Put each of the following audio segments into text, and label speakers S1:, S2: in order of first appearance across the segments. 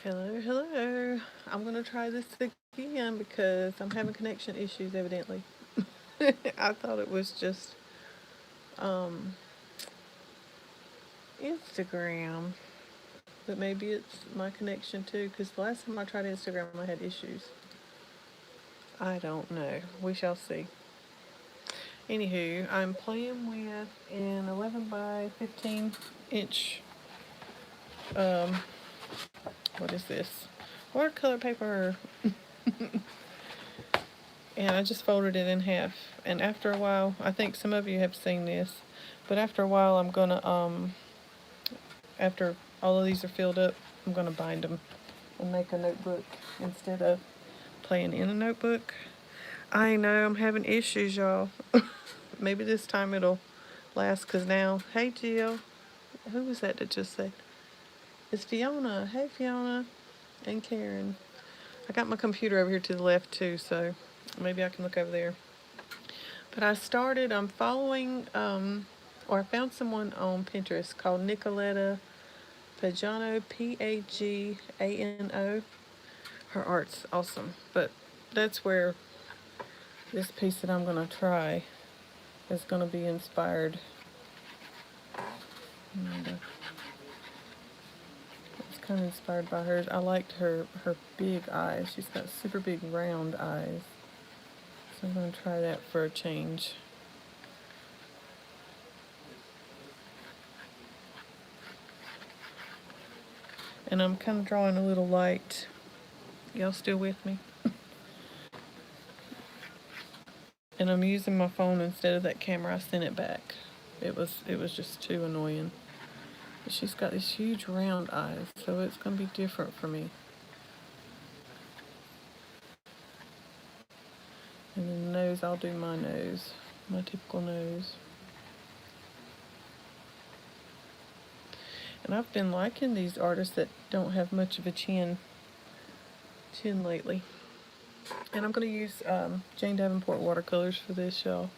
S1: Hello, hello. I'm gonna try this again because I'm having connection issues evidently. I thought it was just um, Instagram, but maybe it's my connection too because the last time I tried Instagram I had issues. I don't know. We shall see. Anywho, I'm playing with an 11 by 15 inch, um, what is this? Watercolor paper. And I just folded it in half. And after a while, I think some of you have seen this, but after a while I'm gonna, after all of these are filled up, I'm gonna bind them and make a notebook instead of playing in a notebook. I know I'm having issues, y'all. Maybe this time it'll last, cause now, hey Jill, who was that just said? It's Fiona. Hey Fiona and Karen. I got my computer over here to the left too, so maybe I can look over there. But I'm following, or I found someone on Pinterest called Nicoletta Pagano, Pagano. Her art's awesome. But that's where this piece that I'm going to try is going to be inspired. And, it's kind of inspired by hers. I liked her big eyes. She's got super big round eyes. So I'm going to try that for a change. And I'm kind of drawing a little light. Y'all still with me? And I'm using my phone instead of that camera. I sent it back. It was just too annoying. But she's got these huge round eyes, so it's gonna be different for me. And then the nose, I'll do my nose, my typical nose. And I've been liking these artists that don't have much of a chin lately. And I'm gonna use Jane Davenport watercolors for this, y'all.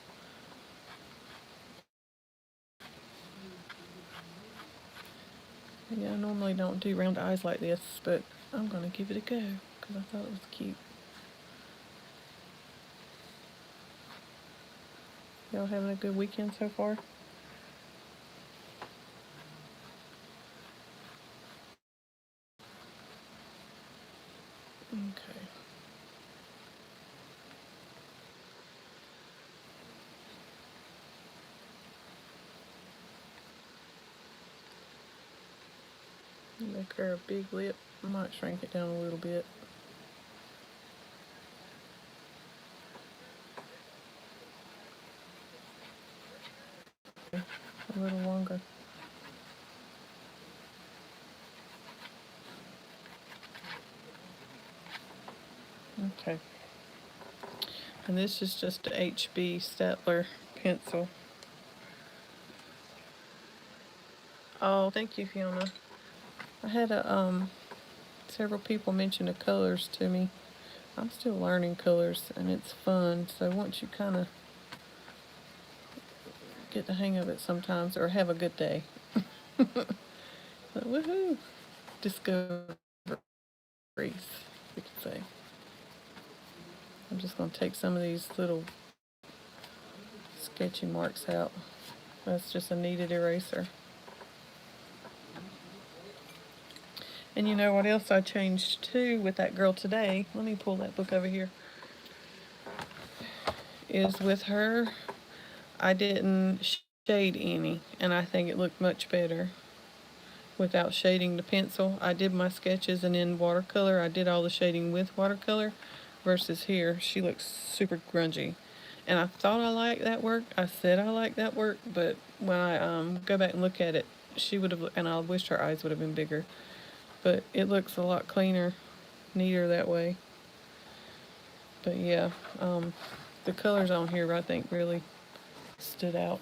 S1: Yeah, I normally don't do round eyes like this, but I'm gonna give it a go because I thought it was cute. Y'all having a good weekend so far? Okay. Make her a big lip. I might shrink it down a little bit. A little longer. Okay. And this is just a HB Statler pencil. Oh, thank you, Fiona. I had several people mention the colors to me. I'm still learning colors, and it's fun. So once you kind of get the hang of it sometimes, or have a good day. Woohoo! Discoveries, we could say. I'm just going to take some of these little sketchy marks out. That's just a kneaded eraser. And you know what else I changed too with that girl today? Let me pull that book over here. Is with her, I didn't shade any, and I think it looked much better without shading the pencil. I did my sketches, and in watercolor I did all the shading with watercolor, versus here she looks super grungy. And I thought I liked that work. I said I liked that work, but when I go back and look at it, she would have, and I wished her eyes would have been bigger. But it looks a lot cleaner, neater that way. But yeah, the colors on here I think really stood out.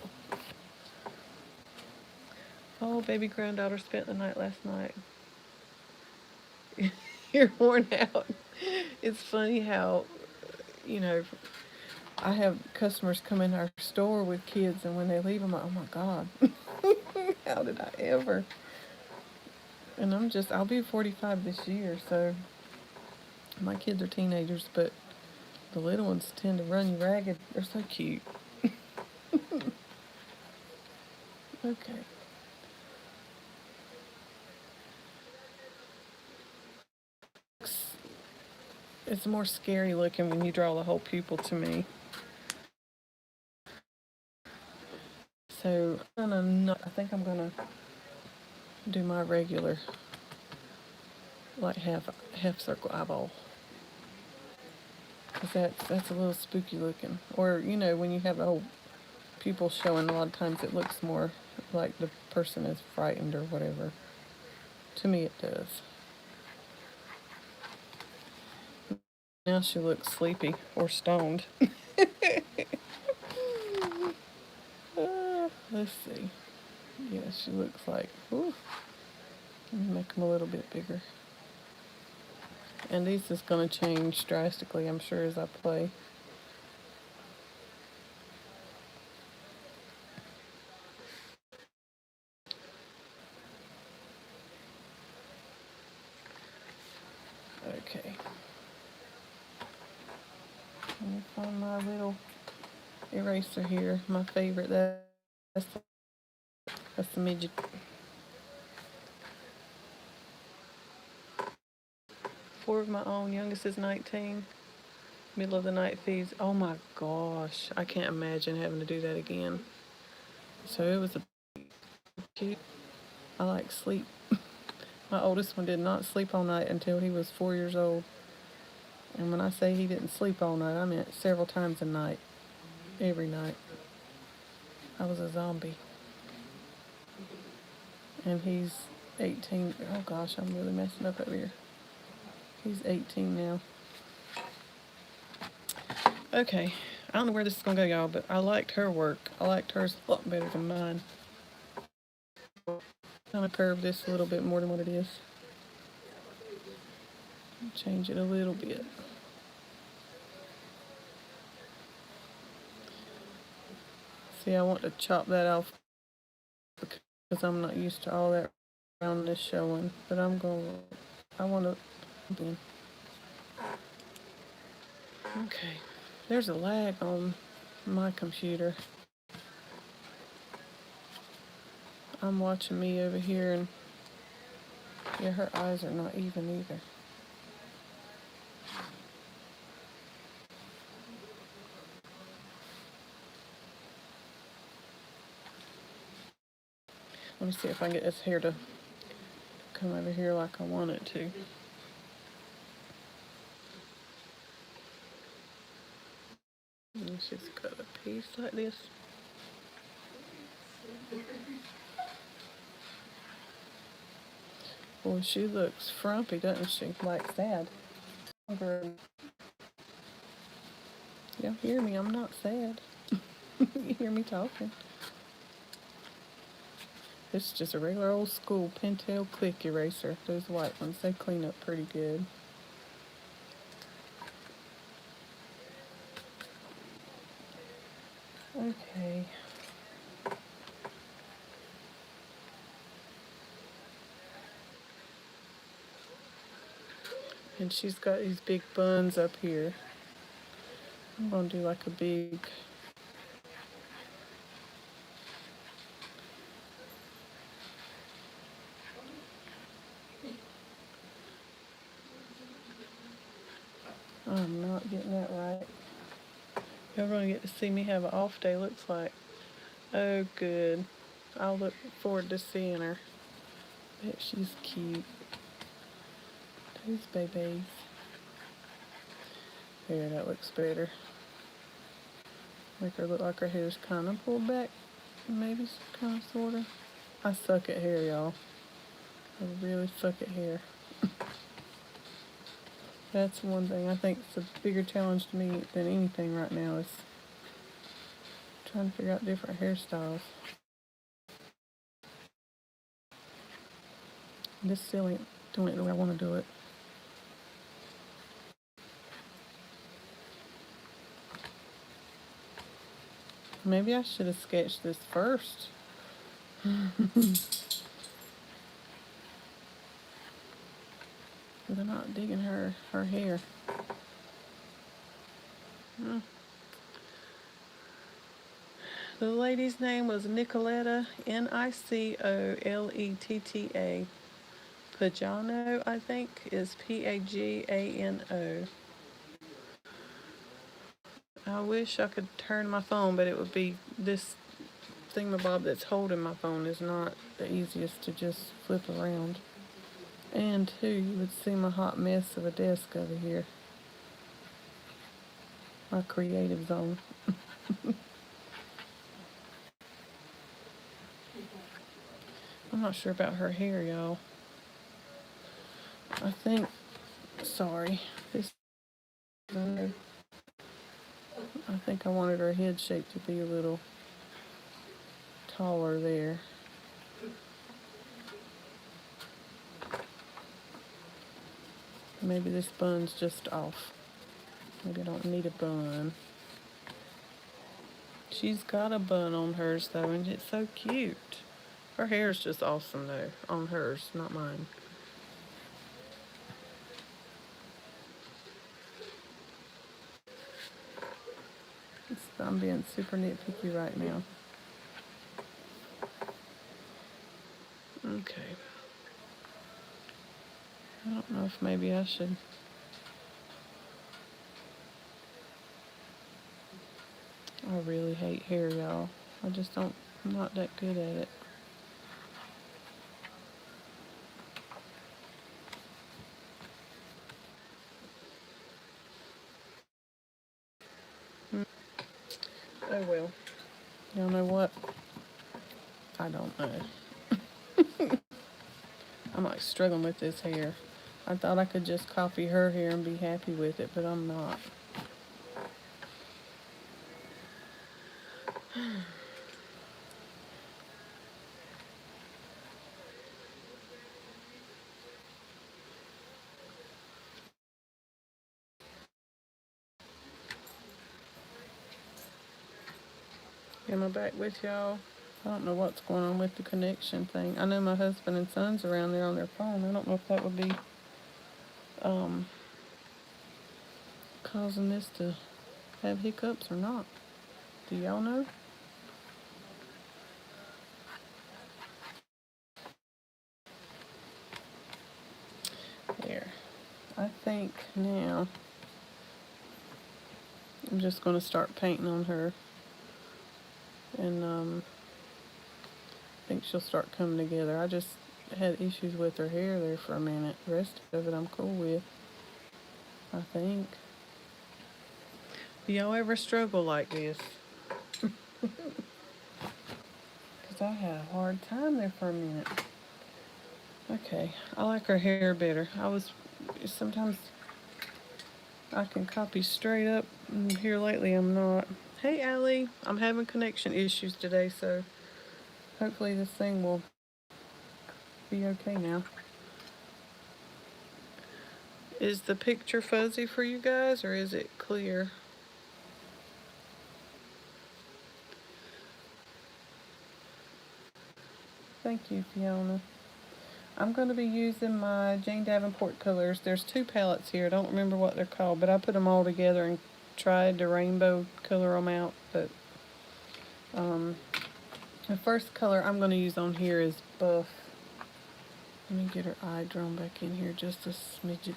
S1: Oh, baby granddaughter spent the night last night. You're worn out. It's funny how, you know, I have customers come in our store with kids, and when they leave, I'm like, oh my God, how did I ever? And I'll be 45 this year, so my kids are teenagers, but the little ones tend to run you ragged. They're so cute. Okay. It's more scary looking when you draw the whole pupil to me. So I think I'm gonna do my regular, like half circle eyeball, cause that's a little spooky looking. Or when you have the whole pupil showing, a lot of times it looks more like the person is frightened or whatever. To me, it does. Now she looks sleepy or stoned. Let's see. Yeah, she looks like. Ooh, make them a little bit bigger. And these is going to change drastically, I'm sure, as I play. Okay. Let me find my little eraser here. My favorite. That's the midget. 4 of my own. Youngest is 19. Middle of the night feeds. Oh my gosh. I can't imagine having to do that again. So it was a cute. I like sleep. My oldest one did not sleep all night until he was 4 years old. And when I say he didn't sleep all night, I meant several times a night. Every night. I was a zombie. And he's 18. Oh gosh, I'm really messing up over here. He's 18 now. Okay, I don't know where this is gonna go, y'all, but I liked her work. I liked hers a lot better than mine. I'm gonna curve this a little bit more than what it is. Change it a little bit. See, I want to chop that off because I'm not used to all that roundness showing. But I want to. Okay, there's a lag on my computer. I'm watching me over here, and yeah, her eyes are not even either. Let me see if I can get this hair to come over here like I want it to. Let's just cut a piece like this. Boy, she looks frumpy, doesn't she? Like sad. Y'all hear me? I'm not sad. You hear me talking. This is just a regular old school Pentel Click eraser. Those white ones, they clean up pretty good. Okay. And she's got these big buns up here. I'm gonna do like a big. I'm not getting that right. Y'all gonna get to see me have an off day, looks like. Oh, good. I'll look forward to seeing her. Bet she's cute. Those babies. There, that looks better. Make her look like her hair's kind of pulled back. Maybe kind of, sort of. I suck at hair, y'all. I really suck at hair. That's one thing I think is a bigger challenge to me than anything right now is trying to figure out different hairstyles. This still ain't doing it the way I want to do it. Maybe I should have sketched this first. They're not digging her hair. Hmm. The lady's name was Nicoletta, Nicoletta. Pagano, I think, is Pagano. I wish I could turn my phone, but it would be this thingamabob that's holding my phone is not the easiest to just flip around. And too, you would see my hot mess of a desk over here. My creative zone. I'm not sure about her hair, y'all. I think, sorry, this. I think I wanted her head shape to be a little taller there. Maybe this bun's just off. Maybe I don't need a bun. She's got a bun on hers though, and it's so cute. Her hair's just awesome though, on hers, not mine. I'm being super nitpicky right now. Okay. I don't know if maybe I should. I really hate hair, y'all. I just don't, I'm not that good at it. Oh well. Y'all know what? I don't know. I'm like struggling with this hair. I thought I could just copy her hair and be happy with it, but I'm not. Am I back with y'all? I don't know what's going on with the connection thing. I know my husband and son's around there on their phone. I don't know if that would be causing this to have hiccups or not. Do y'all know? There. I think now I'm just going to start painting on her. And I think she'll start coming together. I just had issues with her hair there for a minute. The rest of it I'm cool with, I think. Do y'all ever struggle like this? Because I had a hard time there for a minute. Okay, I like her hair better. Sometimes I can copy straight up, and here lately I'm not. Hey, Allie, I'm having connection issues today, so hopefully this thing will be okay now. Is the picture fuzzy for you guys, or is it clear? Thank you, Fiona. I'm going to be using my Jane Davenport colors. There's two palettes here. I don't remember what they're called, but I put them all together and tried to rainbow color them out. But the first color I'm going to use on here is Buff. Let me get her eye drawn back in here just a smidget.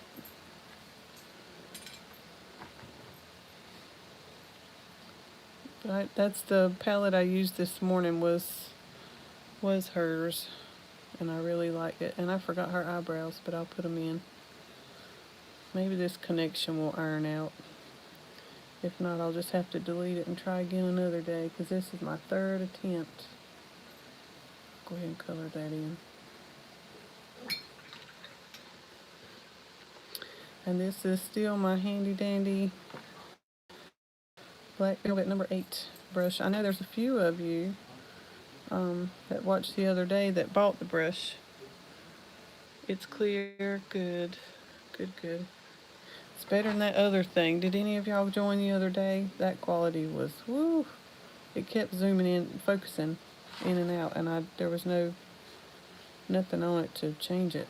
S1: But that's the palette I used this morning was hers, and I really like it. And I forgot her eyebrows, but I'll put them in. Maybe this connection will iron out. If not, I'll just have to delete it and try again another day, because this is my third attempt. Go ahead and color that in. And this is still my handy dandy Black Velvet number 8 brush. I know there's a few of you that watched the other day that bought the brush. It's clear, good, good, good. It's better than that other thing. Did any of y'all join the other day? That quality was, woo. It kept zooming in, focusing in and out, and there was nothing on it to change it.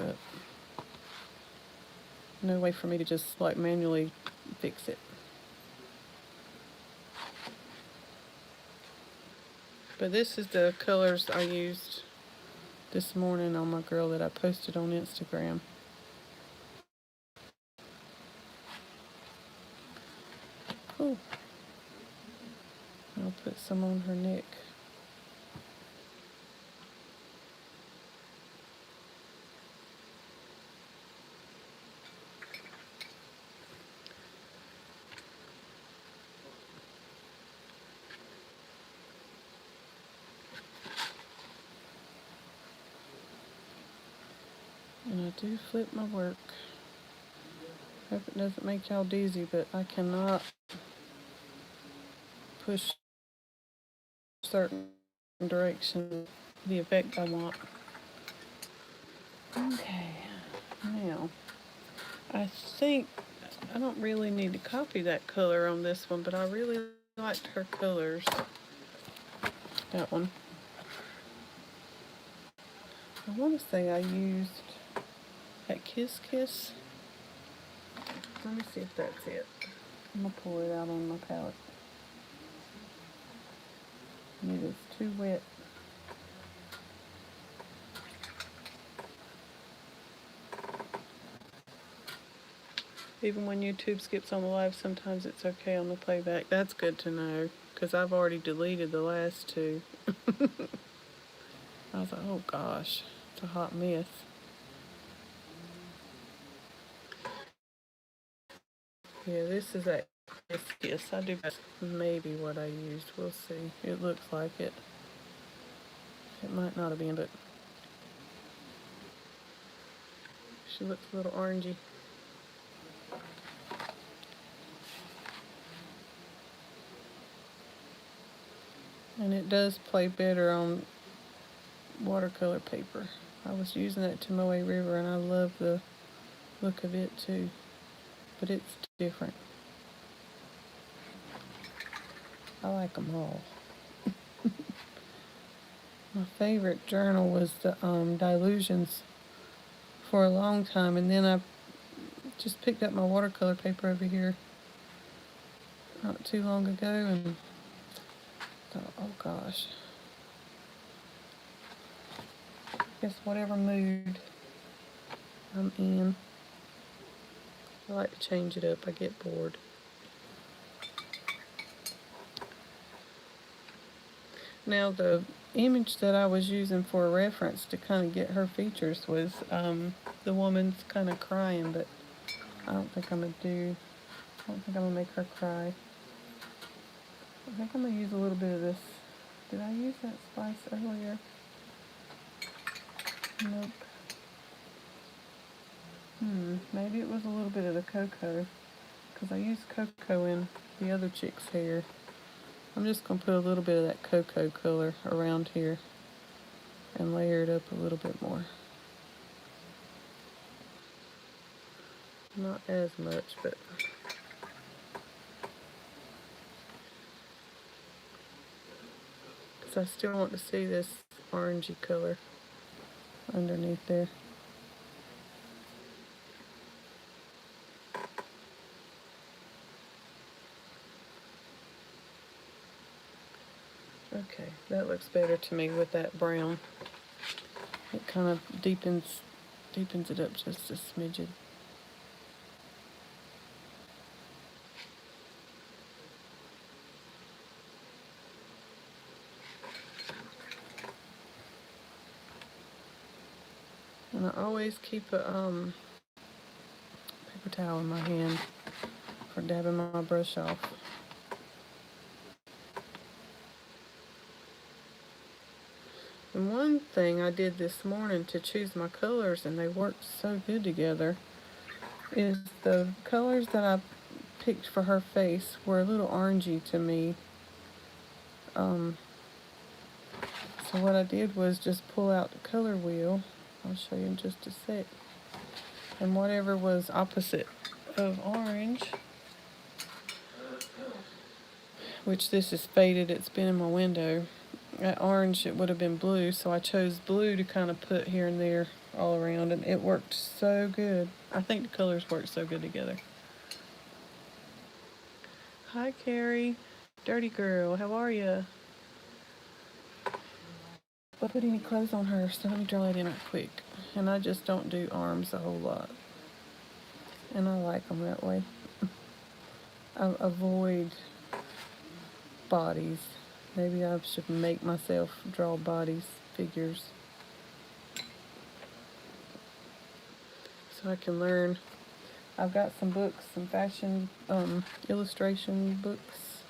S1: but no way for me to just like manually fix it. But this is the colors I used this morning on my girl that I posted on Instagram. Cool. I'll put some on her neck. And I do flip my work. Hope it doesn't make y'all dizzy, but I cannot push certain direction the effect I want. Okay, now I think I don't really need to copy that color on this one, but I really liked her colors. That one. I want to say I used that Kiss Kiss. Let me see if that's it. I'm going to pull it out on my palette. It is too wet. Even when YouTube skips on the live, sometimes it's okay on the playback. That's good to know, because I've already deleted the last two. I was like, oh gosh, it's a hot mess. Yeah, this is that Kiss. I do maybe what I used. We'll see. It looks like it. It might not have been, but she looks a little orangey. And it does play better on watercolor paper. I was using that Tomoe River and I love the look of it too, but it's different. I like them all. My favorite journal was the Dilutions for a long time, and then I just picked up my watercolor paper over here not too long ago and thought, oh gosh, I guess whatever mood I'm in, I like to change it up. I get bored. Now the image that I was using for a reference to kind of get her features was the woman's kind of crying, but I don't think I'm gonna make her cry. I think I'm gonna use a little bit of this. Did I use that spice earlier? Nope. Maybe it was a little bit of the cocoa, because I used cocoa in the other chick's hair. I'm just going to put a little bit of that cocoa color around here and layer it up a little bit more. Not as much, but because I still want to see this orangey color underneath there. Okay, that looks better to me with that brown. It kind of deepens it up just a smidgen. And I always keep a paper towel in my hand for dabbing my brush off. And one thing I did this morning to choose my colors, and they worked so good together, is the colors that I picked for her face were a little orangey to me. So what I did was just pull out the color wheel. I'll show you in just a sec. And whatever was opposite of orange, which this is faded, it's been in my window, At orange it would have been blue, so I chose blue to kind of put here and there all around, and it worked so good. I think the colors work so good together. Hi Carrie, dirty girl, how are you? I put any clothes on her, so let me draw it in real quick. And I just don't do arms a whole lot, and I like them that way. I avoid bodies. Maybe I should make myself draw bodies, figures, so I can learn. I've got some books, some fashion illustration books,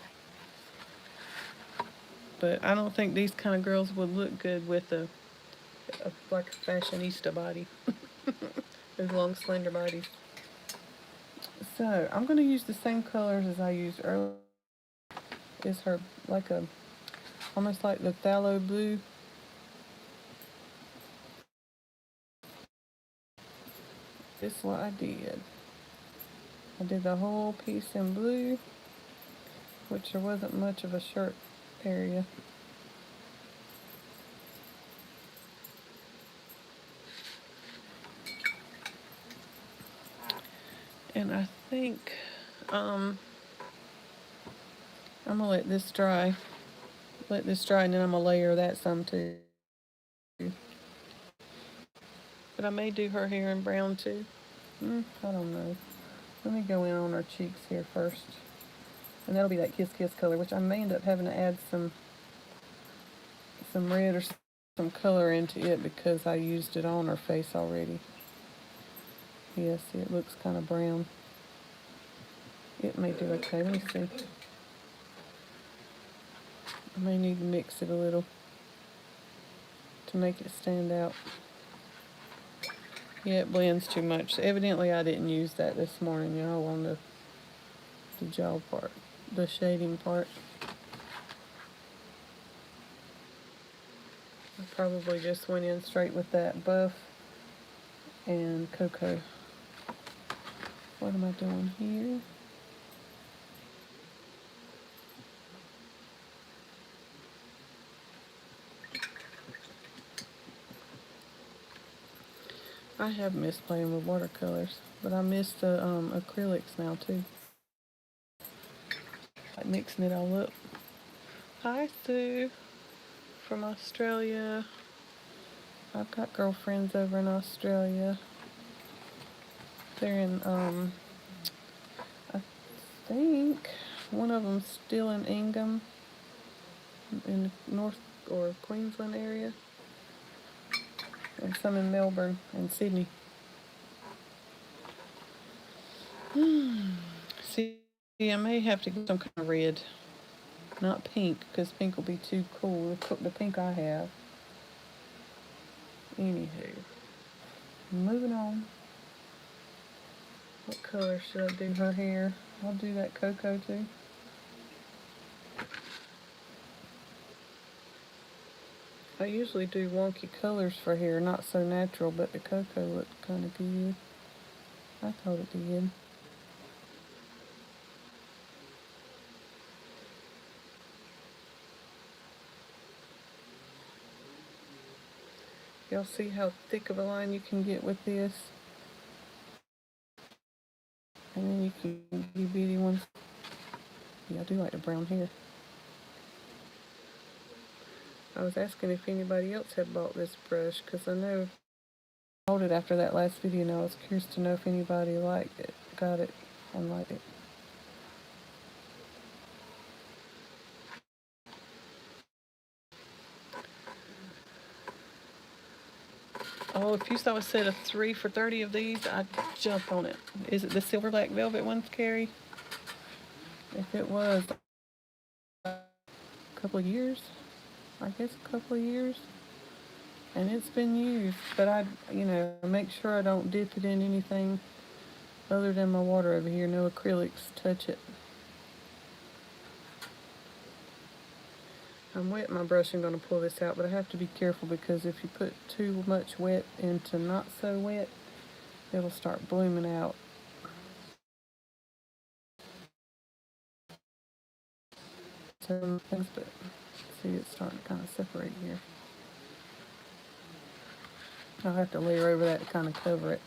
S1: but I don't think these kind of girls would look good with a like a fashionista body. Those long, slender bodies. So I'm going to use the same colors as I used earlier. Is her like a almost like the phthalo blue. This is what I did. I did the whole piece in blue, which there wasn't much of a shirt area. And I think I'm gonna let this dry. Let this dry, and then I'm gonna layer that some too. But I may do her hair in brown too. I don't know. Let me go in on her cheeks here first. And that'll be that Kiss Kiss color, which I may end up having to add some red or some color into it because I used it on her face already. Yeah, see, it looks kind of brown. It may do okay. Let me see. I may need to mix it a little to make it stand out. Yeah, it blends too much. Evidently, I didn't use that this morning, y'all, on the jaw part, the shading part. I probably just went in straight with that buff and cocoa. What am I doing here? I have missed playing with watercolors, but I miss the acrylics now too. Like mixing it all up. Hi Sue from Australia. I've got girlfriends over in Australia. They're in I think one of them's still in Ingham, in the North or Queensland area, and some in Melbourne and Sydney. See, I may have to get some kind of red, not pink, because pink will be too cool. The pink I have. Anywho, moving on. What color should I do her hair? I'll do that cocoa too. I usually do wonky colors for hair, not so natural, but the cocoa looked kind of good. I thought it did. Y'all see how thick of a line you can get with this? And then you can do bitty ones. Yeah, I do like the brown hair. I was asking if anybody else had bought this brush, because I know I bought it after that last video, and I was curious to know if anybody liked it, got it, and liked it. Oh, if you saw a set of 3 for $30 of these, I'd jump on it. Is it the silver black velvet ones, Carrie? If it was a couple of years, I guess a couple of years, and it's been used, but I, make sure I don't dip it in anything other than my water over here. No acrylics touch it. I'm wetting my brush and going to pull this out, but I have to be careful because if you put too much wet into not so wet, it'll start blooming out. So, but See, it's starting to kind of separate here. I'll have to layer over that to kind of cover it.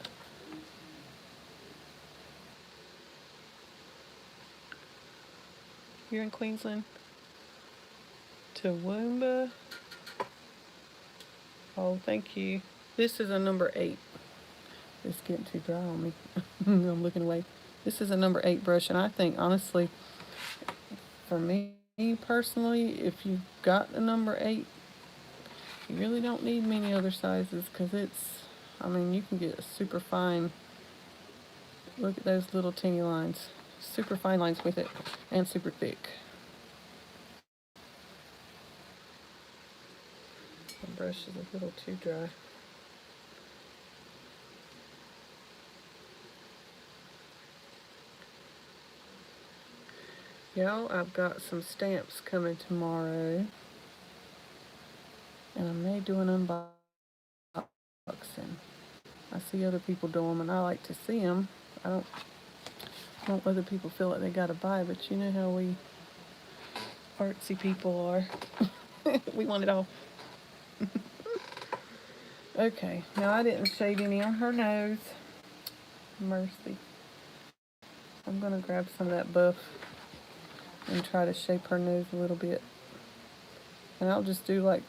S1: You're in Queensland? Toowoomba. Oh, thank you. This is a number 8. It's getting too dry on me. I'm looking away. This is a number 8 brush, and I think, honestly, for me personally, if you've got a number 8, you really don't need many other sizes, because it's, I mean, you can get super fine. Look at those little teeny lines. Super fine lines with it, and super thick. The brush is a little too dry. Y'all, I've got some stamps coming tomorrow, and I may do an unboxing. I see other people do them, and I like to see them. I don't want other people feel like they gotta buy, but you know how we artsy people are. We want it all. Okay, now I didn't shade any on her nose. Mercy. I'm gonna grab some of that buff and try to shape her nose a little bit. And I'll just do like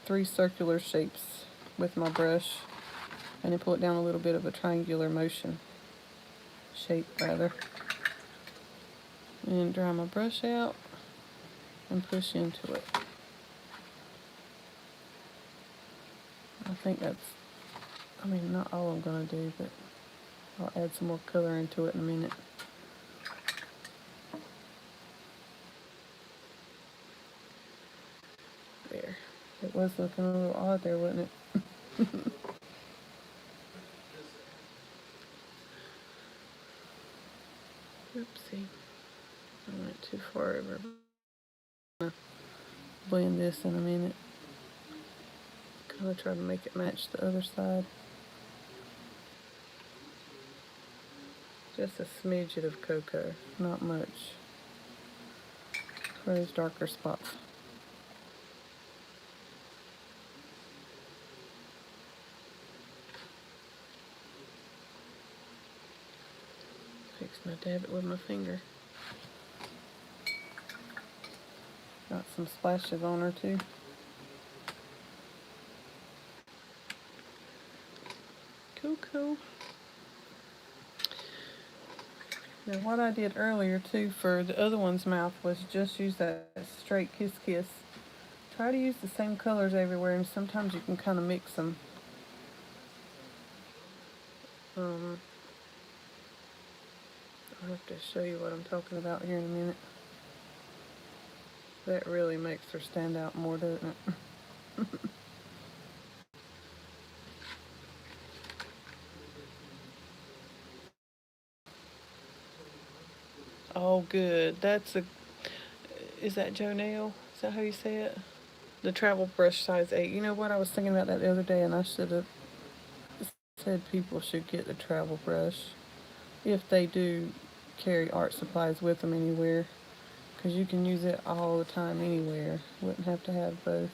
S1: 3 circular shapes with my brush, and then pull it down a little bit of a triangular motion. Shape, rather. And dry my brush out and push into it. I think that's, I mean, not all I'm gonna do, but I'll add some more color into it in a minute. There. It was looking a little odd there, wasn't it? Oopsie. I went too far over. I'm gonna blend this in a minute. Kind of try to make it match the other side. Just a smidget of cocoa, not much, for those darker spots. Fixing to dab it with my finger. Got some splashes on her too. Cool. Now what I did earlier too for the other one's mouth was just use that straight kiss. Try to use the same colors everywhere, and sometimes you can kind of mix them. I'll have to show you what I'm talking about here in a minute. That really makes her stand out more, doesn't it? Oh, good. Is that Joe Nail? Is that how you say it? The travel brush size 8. You know what? I was thinking about that the other day, and I should have said people should get the travel brush if they do carry art supplies with them anywhere, because you can use it all the time anywhere. Wouldn't have to have both.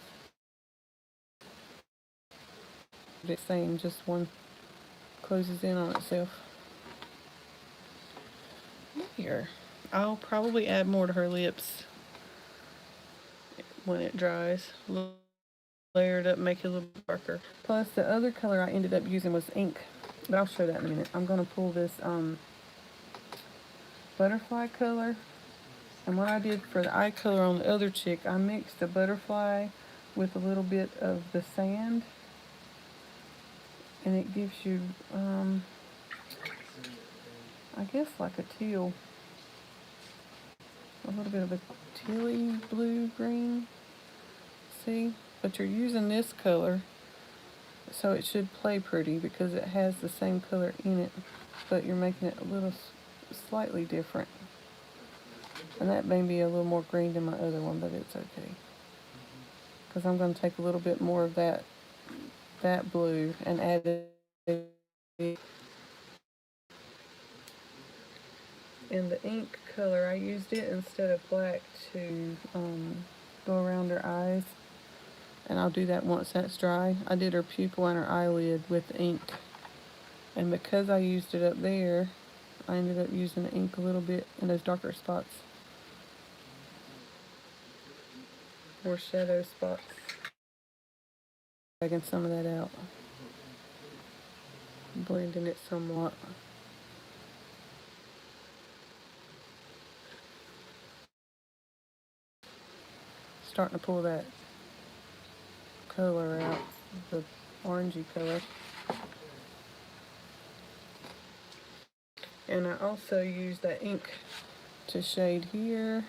S1: It's same, just one closes in on itself. Here, I'll probably add more to her lips when it dries. Layer it up, make it a little darker. Plus, the other color I ended up using was ink, but I'll show that in a minute. I'm gonna pull this butterfly color, and what I did for the eye color on the other chick, I mixed the butterfly with a little bit of the sand, and it gives you I guess like a teal, a little bit of a tealy blue green. See, but you're using this color, so it should play pretty because it has the same color in it, but you're making it a little slightly different. And that may be a little more green than my other one, but it's okay, because I'm going to take a little bit more of that blue and add it. And the ink color, I used it instead of black to go around her eyes. And I'll do that once that's dry. I did her pupil and her eyelid with ink. And because I used it up there, I ended up using the ink a little bit in those darker spots. Or shadow spots. Dragging some of that out. Blending it somewhat. Starting to pull that color out, the orangey color. And I also use that ink to shade here.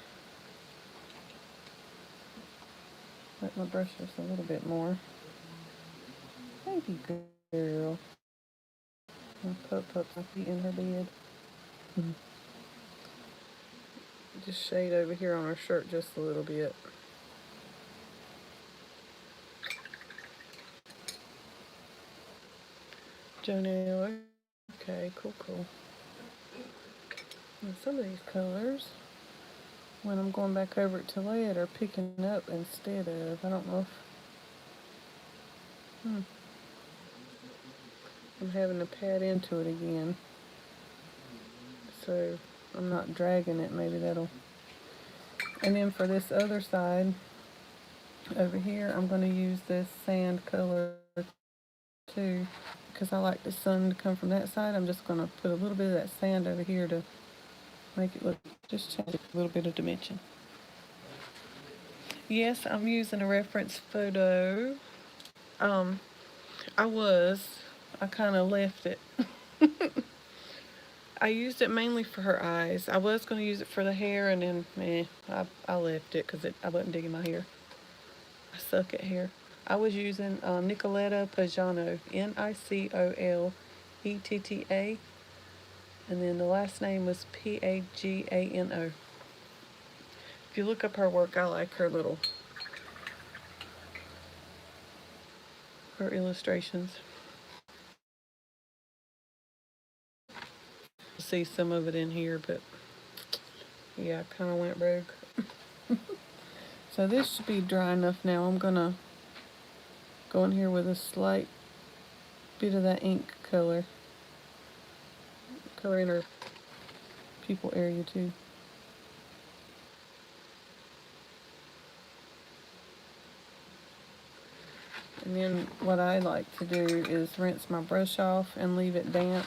S1: Let my brush just a little bit more. Thank you, girl. I'll put my feet in her bed. Just shade over here on her shirt just a little bit. Jonelle. Okay, cool. And some of these colors, when I'm going back over it to lay it, are picking up instead of, I don't know if, I'm having to pat into it again. So I'm not dragging it, maybe that'll. And then for this other side, over here, I'm going to use this sand color too, because I like the sun to come from that side. I'm just going to put a little bit of that sand over here to make it look, just change a little bit of dimension. Yes, I'm using a reference photo. I kind of left it. I used it mainly for her eyes. I was going to use it for the hair, and then, I left it because I wasn't digging my hair. I suck at hair. I was using Nicoletta Pagano, Nicoletta, and then the last name was Pagano. If you look up her work, I like her illustrations. See some of it in here, but yeah, I kind of went rogue. So this should be dry enough now. I'm gonna go in here with a slight bit of that ink color in her pupil area too. And then what I like to do is rinse my brush off and leave it damp,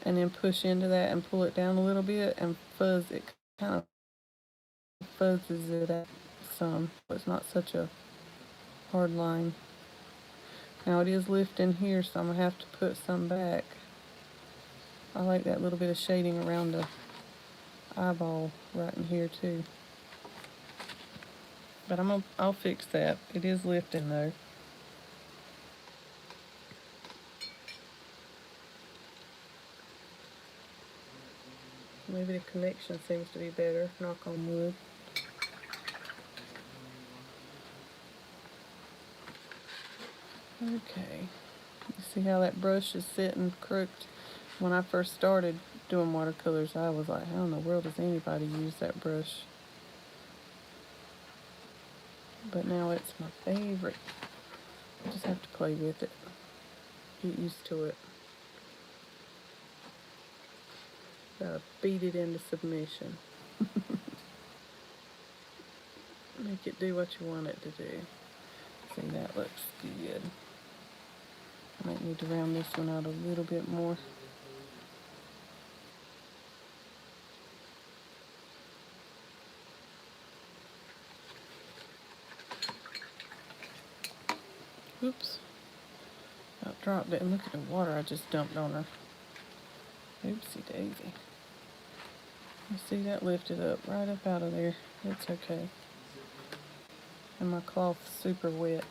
S1: and then push into that and pull it down a little bit and fuzz it, kind of fuzzes it out some, so it's not such a hard line. Now it is lifting here, so I'm going to have to put some back. I like that little bit of shading around the eyeball right in here too. But I'll fix that. It is lifting though. Maybe the connection seems to be better, knock on wood. Okay, you see how that brush is sitting crooked? When I first started doing watercolors, I was like, how in the world does anybody use that brush? But now it's my favorite. I just have to play with it, get used to it. Gotta beat it into submission. Make it do what you want it to do. See, that looks good. I might need to round this one out a little bit more. Oops. I dropped it, and look at the water I just dumped on her. Oopsie daisy. You see, that lifted up right up out of there. It's okay. And my cloth's super wet.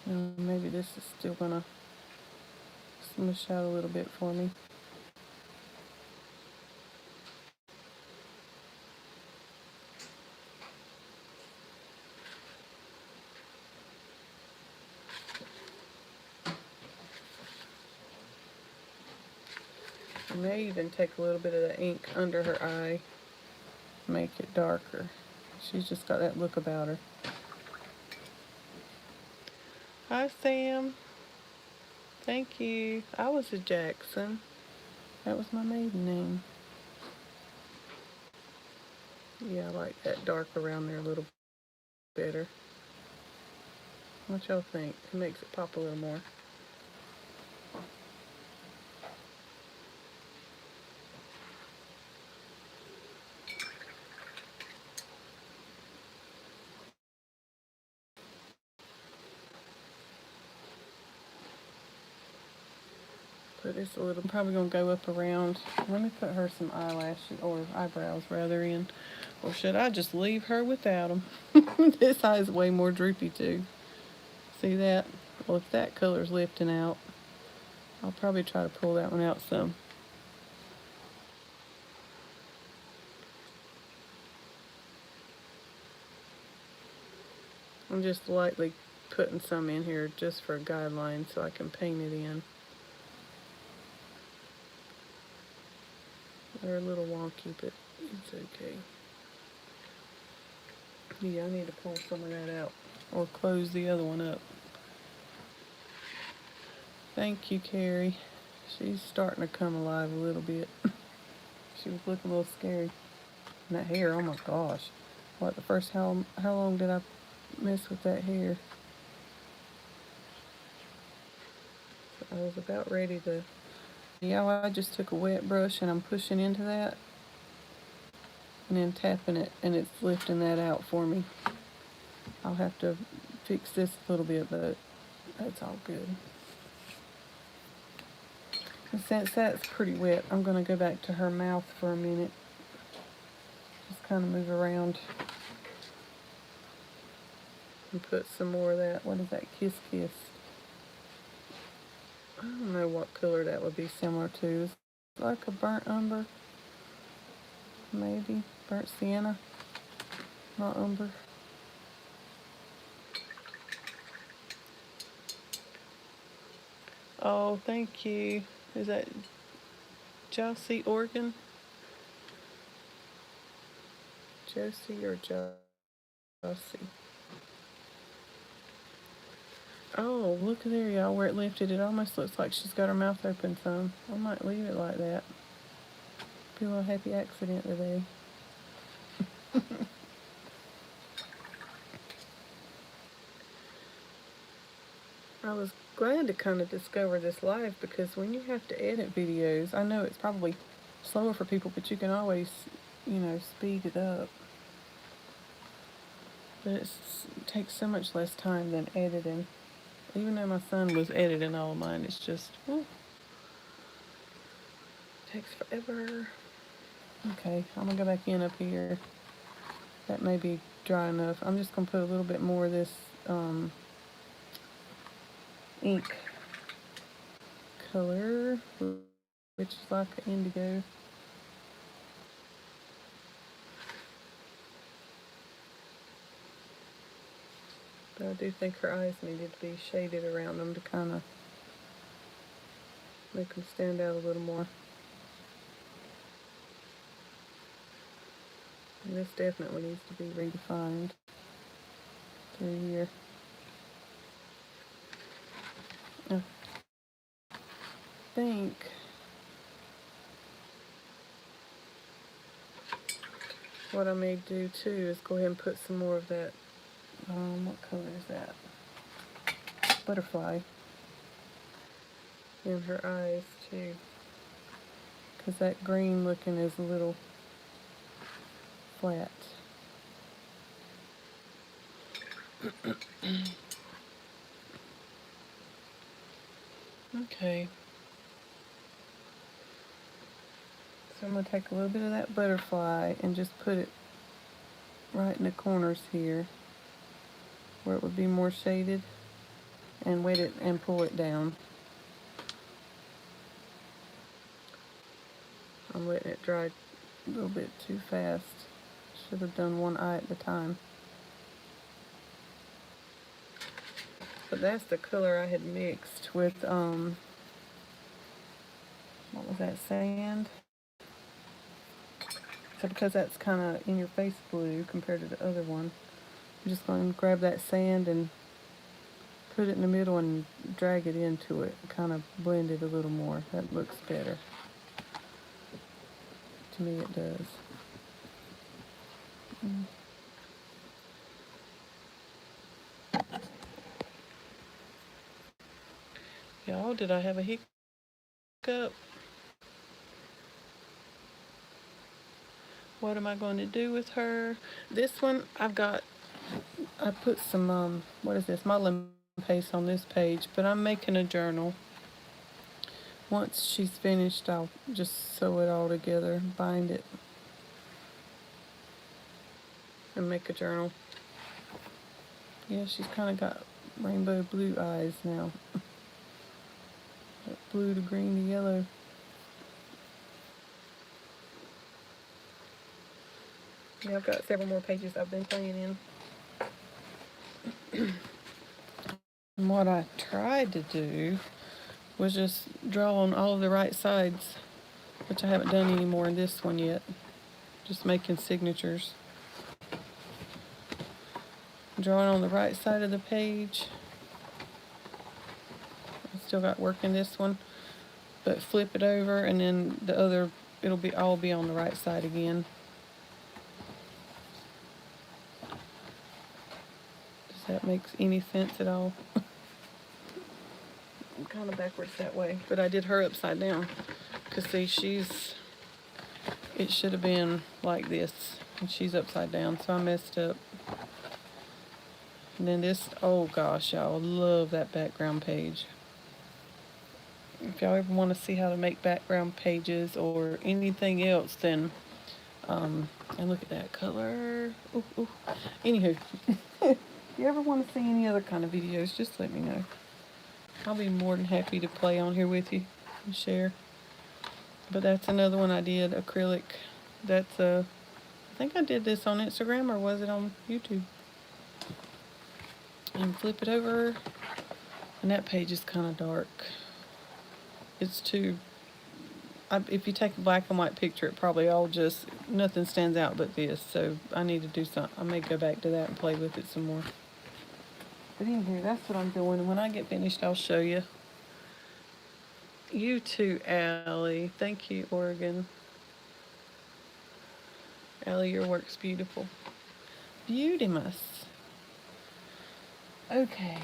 S1: Maybe this is still gonna smush out a little bit for me. I may even take a little bit of the ink under her eye make it darker. She's just got that look about her. Hi, Sam. Thank you. I was a Jackson. That was my maiden name. Yeah, I like that dark around there a little better. What y'all think? It makes it pop a little more. Put this a little, I'm probably gonna go up around. Let me put her some eyelashes, or eyebrows rather, in. Or should I just leave her without them? This eye is way more droopy too. See that? Well, if that color's lifting out, I'll probably try to pull that one out some. I'm just lightly putting some in here just for a guideline so I can paint it in. They're a little wonky, but it's okay. Yeah, I need to pull some of that out or close the other one up. Thank you, Carrie. She's starting to come alive a little bit. She was looking a little scary. And that hair, oh my gosh. What, how long did I mess with that hair? I was about ready to, yeah, I just took a wet brush and I'm pushing into that and then tapping it, and it's lifting that out for me. I'll have to fix this a little bit, but that's all good. And since that's pretty wet, I'm going to go back to her mouth for a minute. Just kind of move around and put some more of that. What is that? Kiss Kiss. I don't know what color that would be similar to. It's like a burnt umber. Maybe. Burnt sienna. Not umber. Oh, thank you. Is that Josie Oregon? Josie or Josie? Oh, look there, y'all, where it lifted. It almost looks like she's got her mouth open some. I might leave it like that. Be a little happy accident today. I was glad to kind of discover this live, because when you have to edit videos, I know it's probably slower for people, but you can always, speed it up. But it takes so much less time than editing. Even though my son was editing all of mine, it's just, takes forever. Okay, I'm gonna go back in up here. That may be dry enough. I'm just gonna put a little bit more of this ink color, which is like indigo. But I do think her eyes needed to be shaded around them to kind of make them stand out a little more. And this definitely needs to be redefined through here. I think what I may do too is go ahead and put some more of that, what color is that? Butterfly in her eyes too. Because that green looking is a little flat. Okay. So I'm going to take a little bit of that butterfly and just put it right in the corners here where it would be more shaded, and wet it and pull it down. I'm letting it dry a little bit too fast. Should have done one eye at a time. But that's the color I had mixed with, what was that, sand? So because that's kind of in your face blue compared to the other one, I'm just going to grab that sand and put it in the middle and drag it into it. Kind of blend it a little more. That looks better. To me it does. Y'all, did I have a hiccup? What am I going to do with her? This one, I put some, what is this, modeling paste on this page, but I'm making a journal. Once she's finished, I'll just sew it all together, bind it, and make a journal. Yeah, she's kind of got rainbow blue eyes now. Blue to green to yellow. Yeah, I've got several more pages I've been playing in. And what I tried to do was just draw on all of the right sides, which I haven't done anymore in this one yet. Just making signatures. Drawing on the right side of the page. I still got work in this one, but flip it over and then the other, it'll be all be on the right side again. Does that make any sense at all? I'm kind of backwards that way, but I did her upside down. Cause see, it should have been like this, and she's upside down, so I messed up. And then this, oh gosh, y'all, love that background page. If y'all ever want to see how to make background pages or anything else, then, and look at that color. Ooh, ooh. Anywho, if you ever want to see any other kind of videos, just let me know. I'll be more than happy to play on here with you and share. But that's another one I did, acrylic. That's I think I did this on Instagram, or was it on YouTube? And flip it over, and that page is kind of dark. It's too, if you take a black and white picture, it probably all just, nothing stands out but this. So I need to do something. I may go back to that and play with it some more. But anyway, that's what I'm doing. And when I get finished, I'll show you. You too, Allie. Thank you, Oregon. Allie, your work's beautiful. Beautimus. Okay,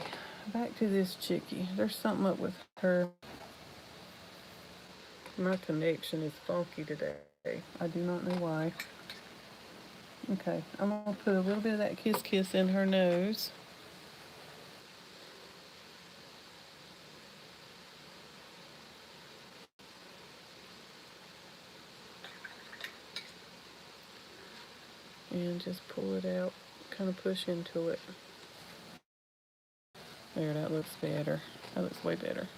S1: back to this chickie. There's something up with her. My connection is funky today. I do not know why. Okay, I'm going to put a little bit of that Kiss Kiss in her nose. And just pull it out, kind of push into it. There, that looks better. That looks way better.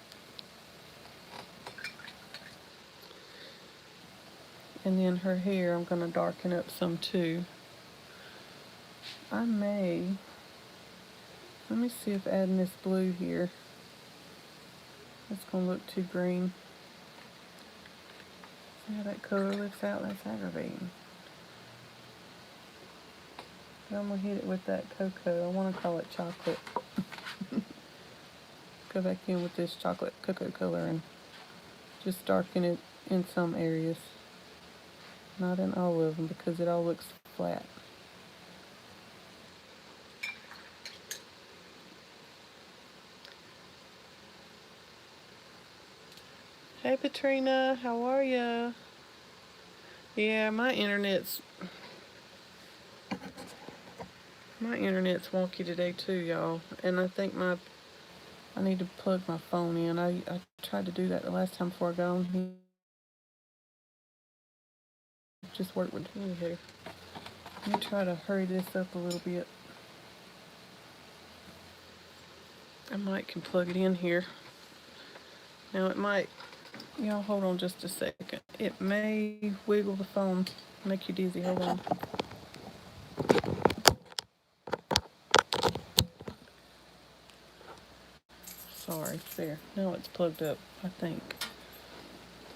S1: And then her hair, I'm going to darken up some too. I may, let me see if adding this blue here, it's going to look too green. See how that color lifts out? That's aggravating. But I'm going to hit it with that cocoa. I want to call it chocolate. Go back in with this chocolate cocoa color and just darken it in some areas. Not in all of them because it all looks flat. Hey Patrina, how are ya? Yeah, my internet's wonky today too, y'all. And I think I need to plug my phone in. I tried to do that the last time before I got on here. Just work with me here. Let me try to hurry this up a little bit. I might can plug it in here. Now it might, y'all hold on just a second. It may wiggle the phone, make you dizzy. Hold on. Sorry, there. Now it's plugged up, I think.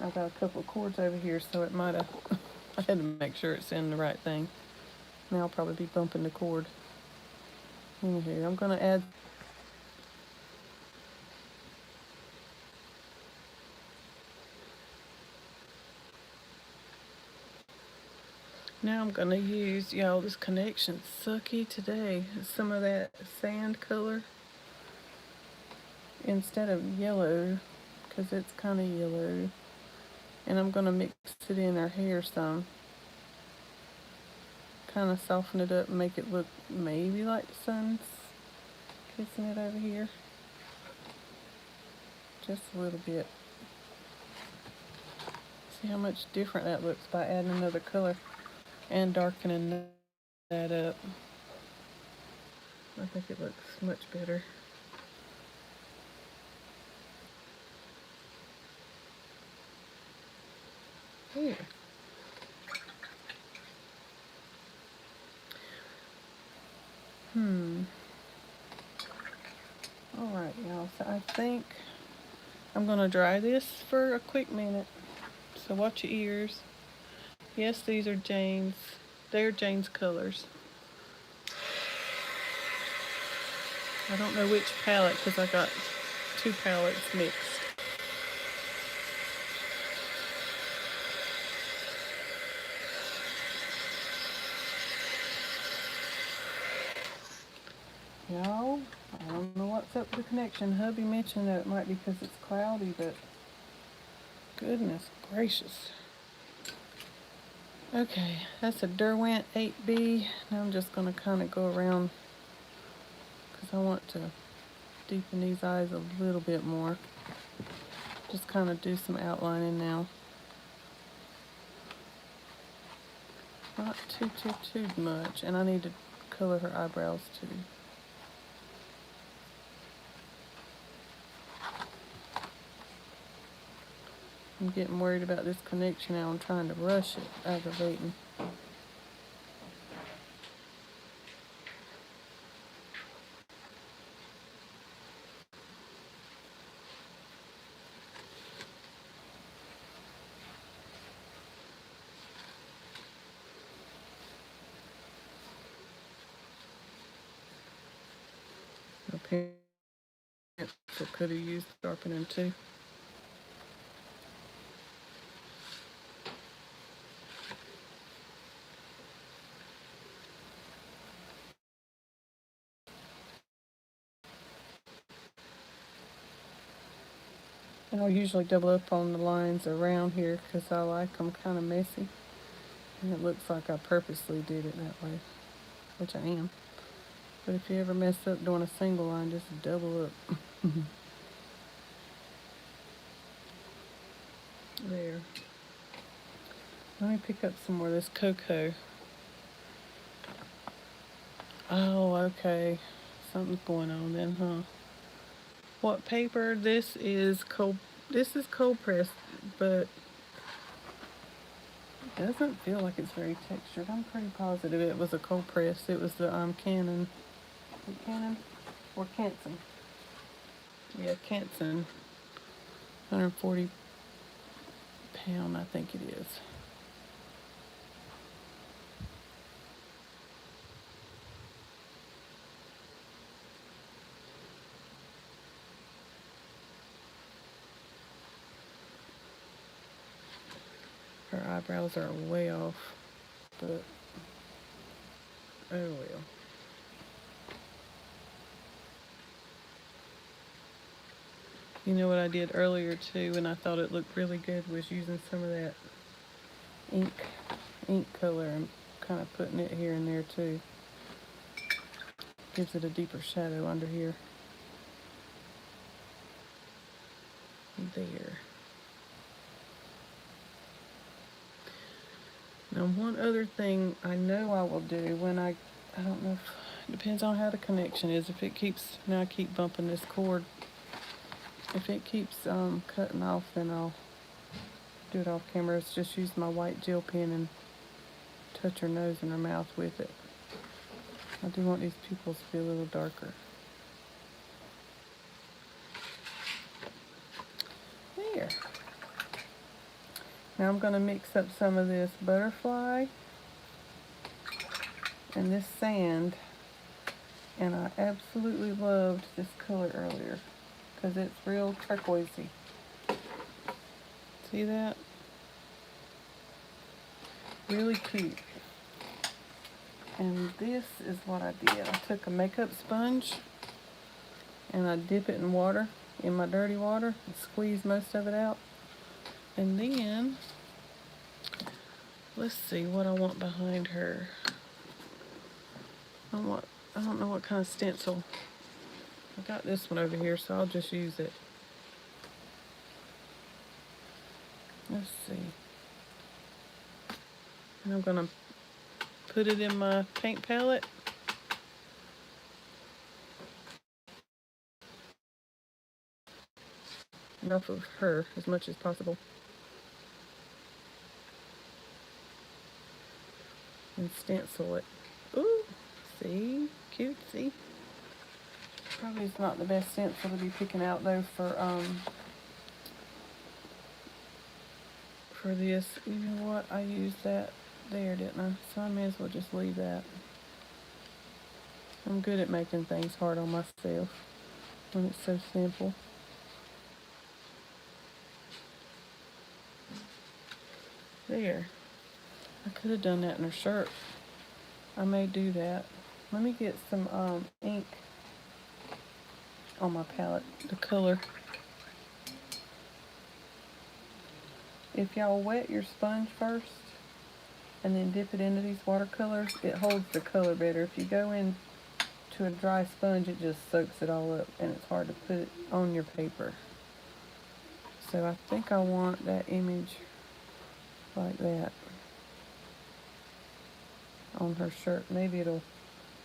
S1: I've got a couple of cords over here, so it might have I had to make sure it's in the right thing. Now I'll probably be bumping the cord. Anywho, I'm gonna add. Now I'm gonna use, y'all, this connection's sucky today. Some of that sand color instead of yellow, because it's kind of yellow. And I'm gonna mix it in our hair some. Kind of soften it up and make it look maybe like the sun's kissing it over here. Just a little bit. See how much different that looks by adding another color and darkening that up. I think it looks much better. Here. Alright, y'all, so I think I'm gonna dry this for a quick minute. So watch your ears. Yes, these are Jane's. They're Jane's colors. I don't know which palette because I got two palettes mixed. Y'all, I don't know what's up with the connection. Hubby mentioned that it might be because it's cloudy, but goodness gracious. Okay, that's a Derwent 8B. Now I'm just going to kind of go around because I want to deepen these eyes a little bit more. Just kind of do some outlining now. Not too much. And I need to color her eyebrows too. I'm getting worried about this connection now. I'm trying to rush it, aggravating. My pencil could have used sharpening too. And I'll usually double up on the lines around here because I like them kind of messy. And it looks like I purposely did it that way, which I am. But if you ever mess up doing a single line, just double up. There. Let me pick up some more of this cocoa. Oh, okay. Something's going on then, huh? What paper? This is cold pressed, but it doesn't feel like it's very textured. I'm pretty positive it was a cold press. It was the Canon. Canon or Canson? Yeah, Canson. 140 pound, I think it is. Her eyebrows are way off, but oh well. You know what I did earlier too, and I thought it looked really good, was using some of that ink color and kind of putting it here and there too. Gives it a deeper shadow under here. There. Now one other thing I know I will do when I don't know if, depends on how the connection is. If it keeps, now I keep bumping this cord. If it keeps cutting off, then I'll do it off camera. It's just use my white gel pen and touch her nose and her mouth with it. I do want these pupils to be a little darker. There. Now I'm going to mix up some of this butterfly and this sand. And I absolutely loved this color earlier because it's real turquoisey. See that? Really cute. And this is what I did. I took a makeup sponge and I dip it in water, in my dirty water, and squeeze most of it out. And then, let's see what I want behind her. I don't know what kind of stencil. I got this one over here, so I'll just use it. Let's see. And I'm gonna put it in my paint palette. Enough of her as much as possible. And stencil it. Ooh, see? Cutesy. Probably is not the best stencil to be picking out though for this. You know what? I used that there, didn't I? So I may as well just leave that. I'm good at making things hard on myself when it's so simple. There. I could have done that in her shirt. I may do that. Let me get some ink on my palette, the color. If y'all wet your sponge first and then dip it into these watercolors, it holds the color better. If you go in to a dry sponge, it just soaks it all up and it's hard to put it on your paper. So I think I want that image like that on her shirt. Maybe it'll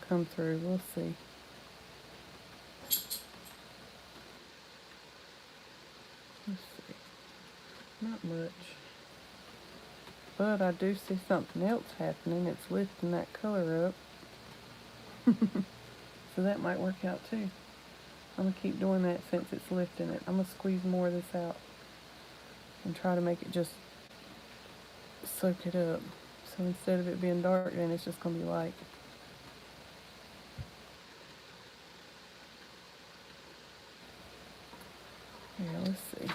S1: come through. We'll see. Let's see. Not much. But I do see something else happening. It's lifting that color up. So that might work out too. I'm going to keep doing that since it's lifting it. I'm going to squeeze more of this out and try to make it just soak it up. So instead of it being dark, then it's just going to be light. Yeah, let's see.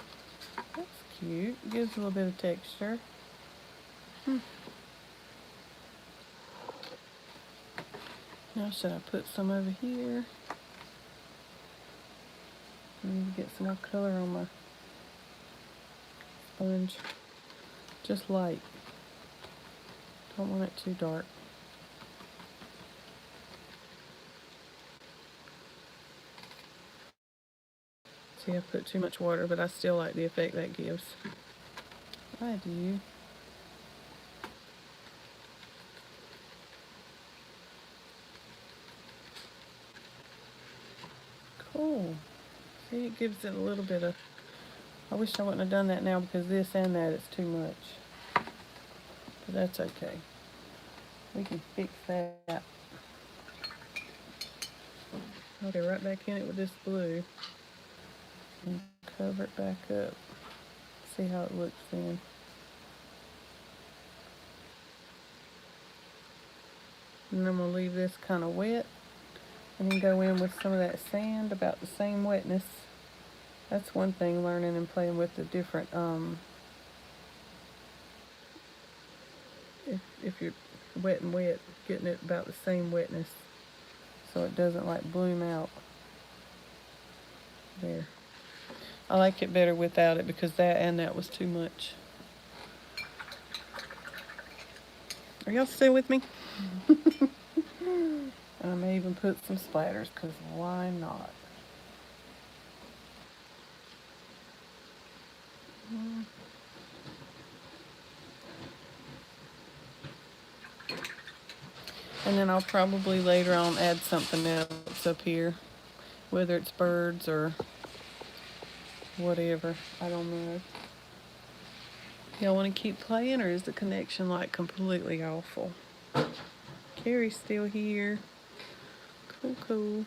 S1: That's cute. Gives a little bit of texture. Now should I put some over here? I need to get some more color on my sponge. Just light. Don't want it too dark. See, I put too much water, but I still like the effect that gives. I do. Cool. See, it gives it a little bit of... I wish I wouldn't have done that now because this and that is too much. But that's okay. We can fix that. I'll get right back in it with this blue and cover it back up. See how it looks then. And I'm going to leave this kind of wet and then go in with some of that sand about the same wetness. That's one thing, learning and playing with the different, if you're wet and wet, getting it about the same wetness so it doesn't like bloom out. There. I like it better without it because that and that was too much. Are y'all still with me? And I may even put some splatters because why not? And then I'll probably later on add something else up here, whether it's birds or whatever. I don't know. Y'all want to keep playing, or is the connection like completely awful? Carrie's still here. Cool.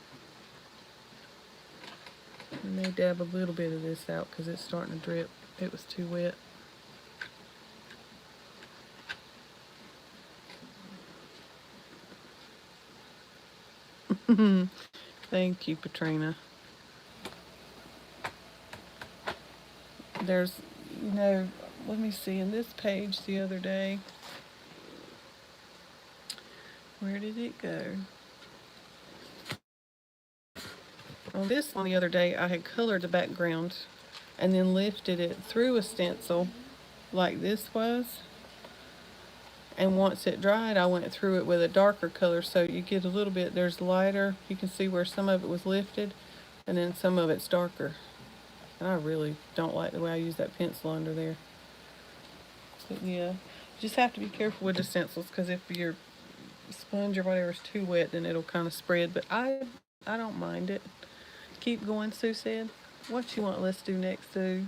S1: I may dab a little bit of this out because it's starting to drip. It was too wet. Thank you, Katrina. There's, you know, let me see, in this page the other day, where did it go? On this one the other day, I had colored the background and then lifted it through a stencil like this was. And once it dried, I went through it with a darker color, so you get a little bit, there's lighter. You can see where some of it was lifted, and then some of it's darker. And I really don't like the way I use that pencil under there. But yeah, you just have to be careful with the stencils, because if your sponge or whatever is too wet, then it'll kind of spread. But I don't mind it. Keep going, Sue said. What you want let's do next, Sue?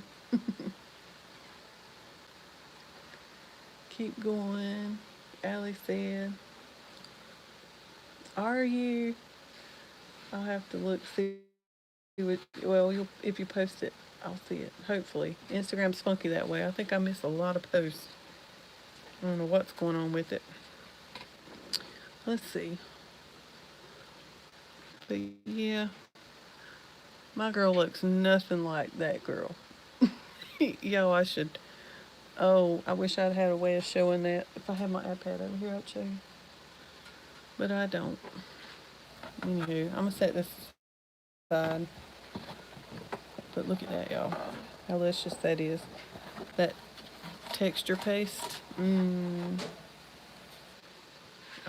S1: Keep going. Allie said. Are you? I'll have to look, see what, well, if you post it, I'll see it, hopefully. Instagram's funky that way. I think I miss a lot of posts. I don't know what's going on with it. Let's see. But yeah, my girl looks nothing like that girl. Yo, I should. Oh, I wish I'd had a way of showing that. If I had my iPad over here, I'd show you. But I don't. Anywho, I'm gonna set this aside. But look at that, y'all. How delicious that is. That texture paste. I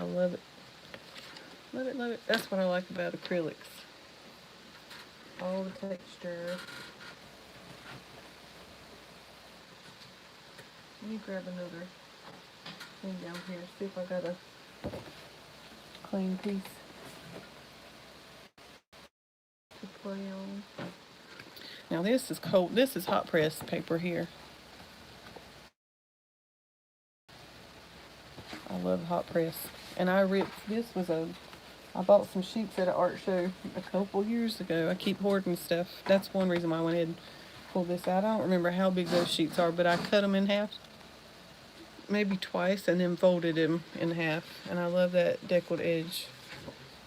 S1: love it. Love it, love it. That's what I like about acrylics. All the texture. Let me grab another thing down here. See if I got a clean piece to play on. Now this is cold. This is hot press paper here. I love hot press. And I bought some sheets at an art show a couple years ago. I keep hoarding stuff. That's one reason why I went ahead and pulled this out. I don't remember how big those sheets are, but I cut them in half. Maybe twice, and then folded them in half. And I love that deckled edge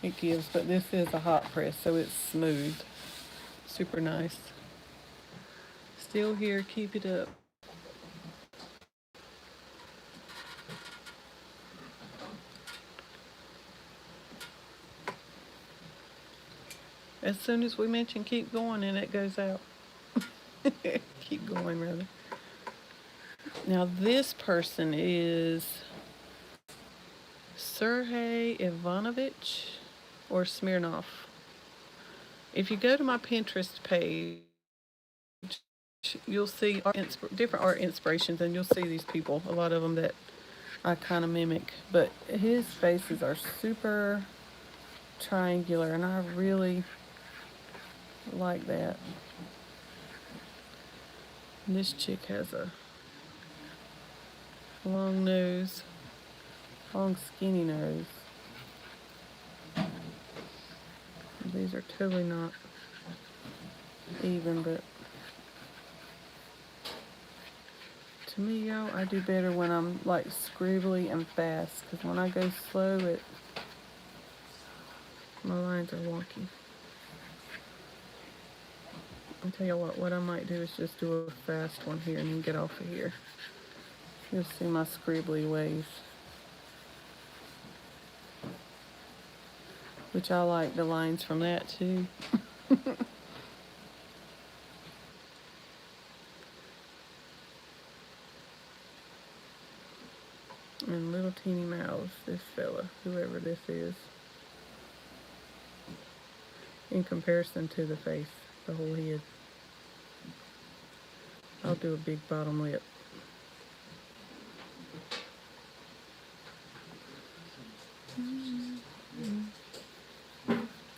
S1: it gives. But this is a hot press, so it's smooth. Super nice. Still here, keep it up. As soon as we mention keep going, and it goes out. Keep going, rather. Now this person is Sergey Ivanovich or Smirnov. If you go to my Pinterest page, you'll see different art inspirations, and you'll see these people, a lot of them that I kind of mimic. But his faces are super triangular, and I really like that. And this chick has a long nose, long skinny nose. These are totally not even, but to me, y'all, I do better when I'm like scribbly and fast, because when I go slow, my lines are wonky. I'll tell you what I might do is just do a fast one here and then get off of here. You'll see my scribbly ways. Which I like the lines from that too. And little teeny mouths, this fella, whoever this is. In comparison to the face, the whole head. I'll do a big bottom lip.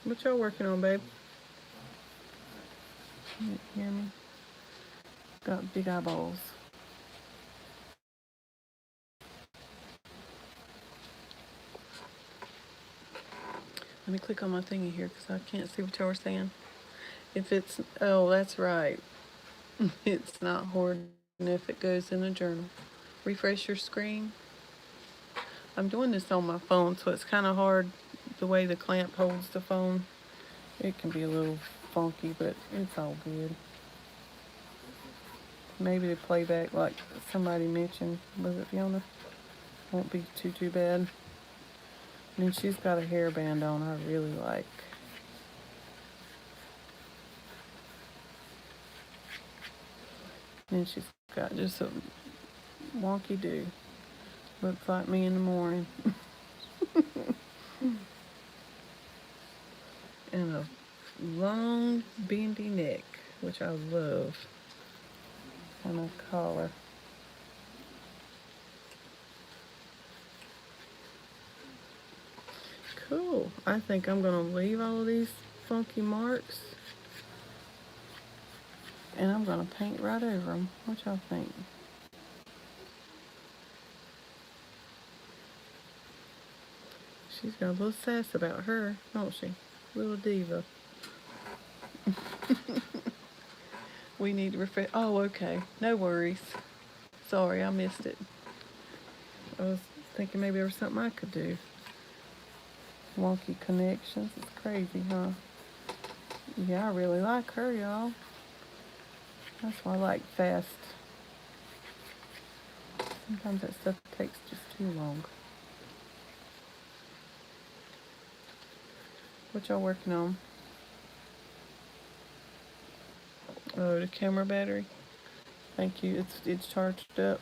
S1: What y'all working on, babe? You hear me? Got big eyeballs. Let me click on my thingy here because I can't see what y'all are saying. If it's, oh, that's right. It's not hoarding if it goes in a journal. Refresh your screen. I'm doing this on my phone, so it's kind of hard the way the clamp holds the phone. It can be a little funky, but it's all good. Maybe the playback, like somebody mentioned, was it Fiona? Won't be too bad. And then she's got a hairband on I really like. And she's got just a wonky do. Looks like me in the morning. And a long bendy neck, which I love. And a collar. Cool. I think I'm gonna leave all of these funky marks, and I'm gonna paint right over them. What y'all think? She's got a little sass about her, don't she? Little diva. We need to refresh. Oh, okay. No worries. Sorry, I missed it. I was thinking maybe there was something I could do. Wonky connections. It's crazy, huh? Yeah, I really like her, y'all. That's why I like fast. Sometimes that stuff takes just too long. What y'all working on? Oh, the camera battery. Thank you. It's charged up.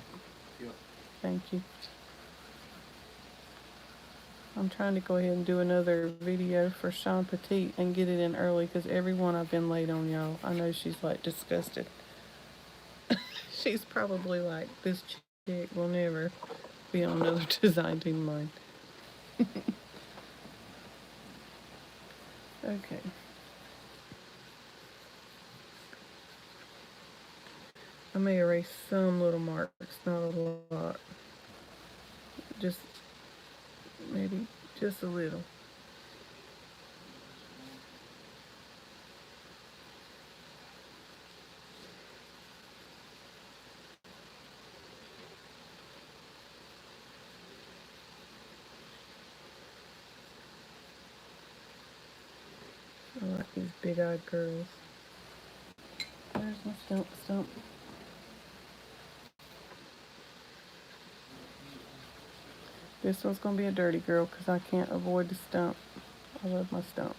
S2: Yep.
S1: Thank you. I'm trying to go ahead and do another video for Sean Petite and get it in early because every one I've been late on, y'all. I know she's like disgusted. She's probably like, this chick will never be on another design team of mine. Okay. I may erase some little marks, not a lot. Just maybe just a little. I like these big-eyed girls. There's my stump. This one's gonna be a dirty girl because I can't avoid the stump. I love my stump.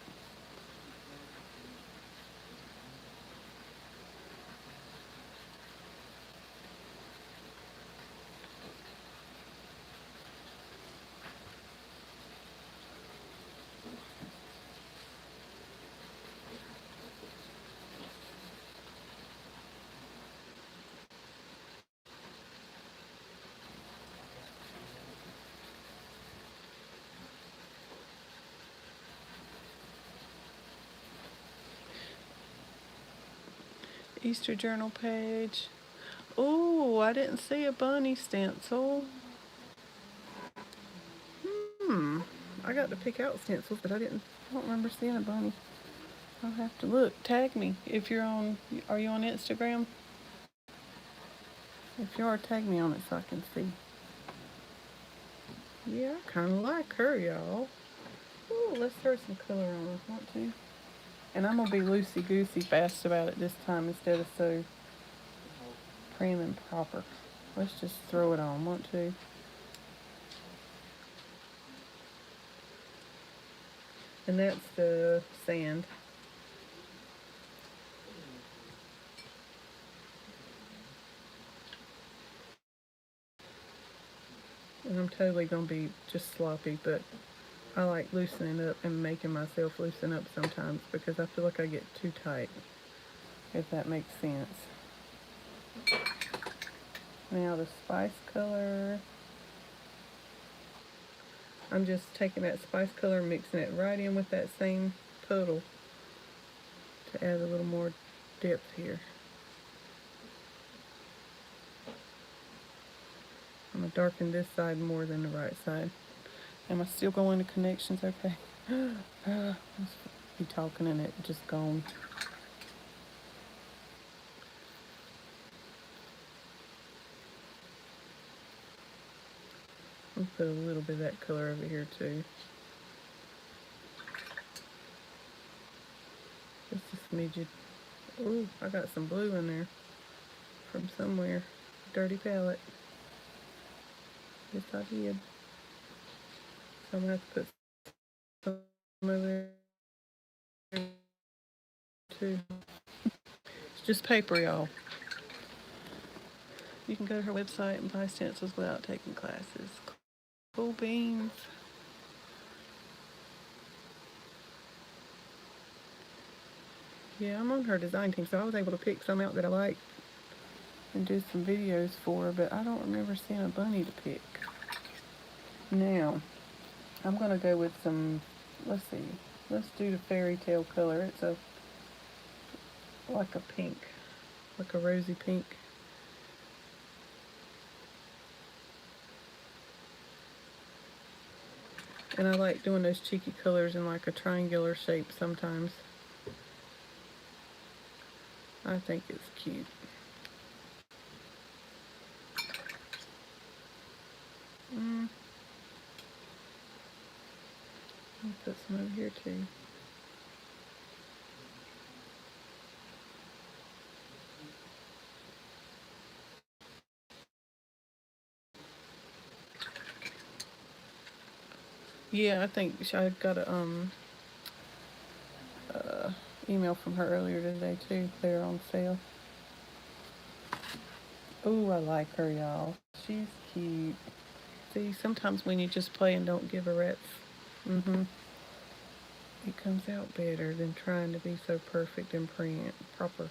S1: Easter journal page. Oh, I didn't see a bunny stencil. I got to pick out stencils, but I don't remember seeing a bunny. I'll have to look. Tag me if you're on. Are you on Instagram? If you are, tag me on it so I can see. Yeah, I kind of like her, y'all. Ooh, let's throw some color on if I want to. And I'm going to be loosey-goosey fast about it this time instead of so prim and proper. Let's just throw it on, want to? And that's the sand. And I'm totally going to be just sloppy, but I like loosening up and making myself loosen up sometimes because I feel like I get too tight, if that makes sense. Now the spice color. I'm just taking that spice color and mixing it right in with that same puddle to add a little more depth here. I'm going to darken this side more than the right side. Am I still going to connections okay? Let's be talking and it just gone. I'll put a little bit of that color over here too. smidgen. Ooh, I got some blue in there from somewhere. Dirty palette. Yes, I did. So I'm gonna have to put some over there too. It's just paper, y'all. You can go to her website and buy stencils without taking classes. Cool beans. Yeah, I'm on her design team, so I was able to pick some out that I like and do some videos for, but I don't remember seeing a bunny to pick. Now, I'm gonna go with some, let's see, let's do the fairy tale color. It's like a pink, like a rosy pink. And I like doing those cheeky colors in like a triangular shape sometimes. I think it's cute. I'll put some over here too. Yeah, I think I got a email from her earlier today too. They're on sale. Ooh, I like her, y'all. She's cute. See, sometimes when you just play and don't give a rat's, it comes out better than trying to be so perfect and proper.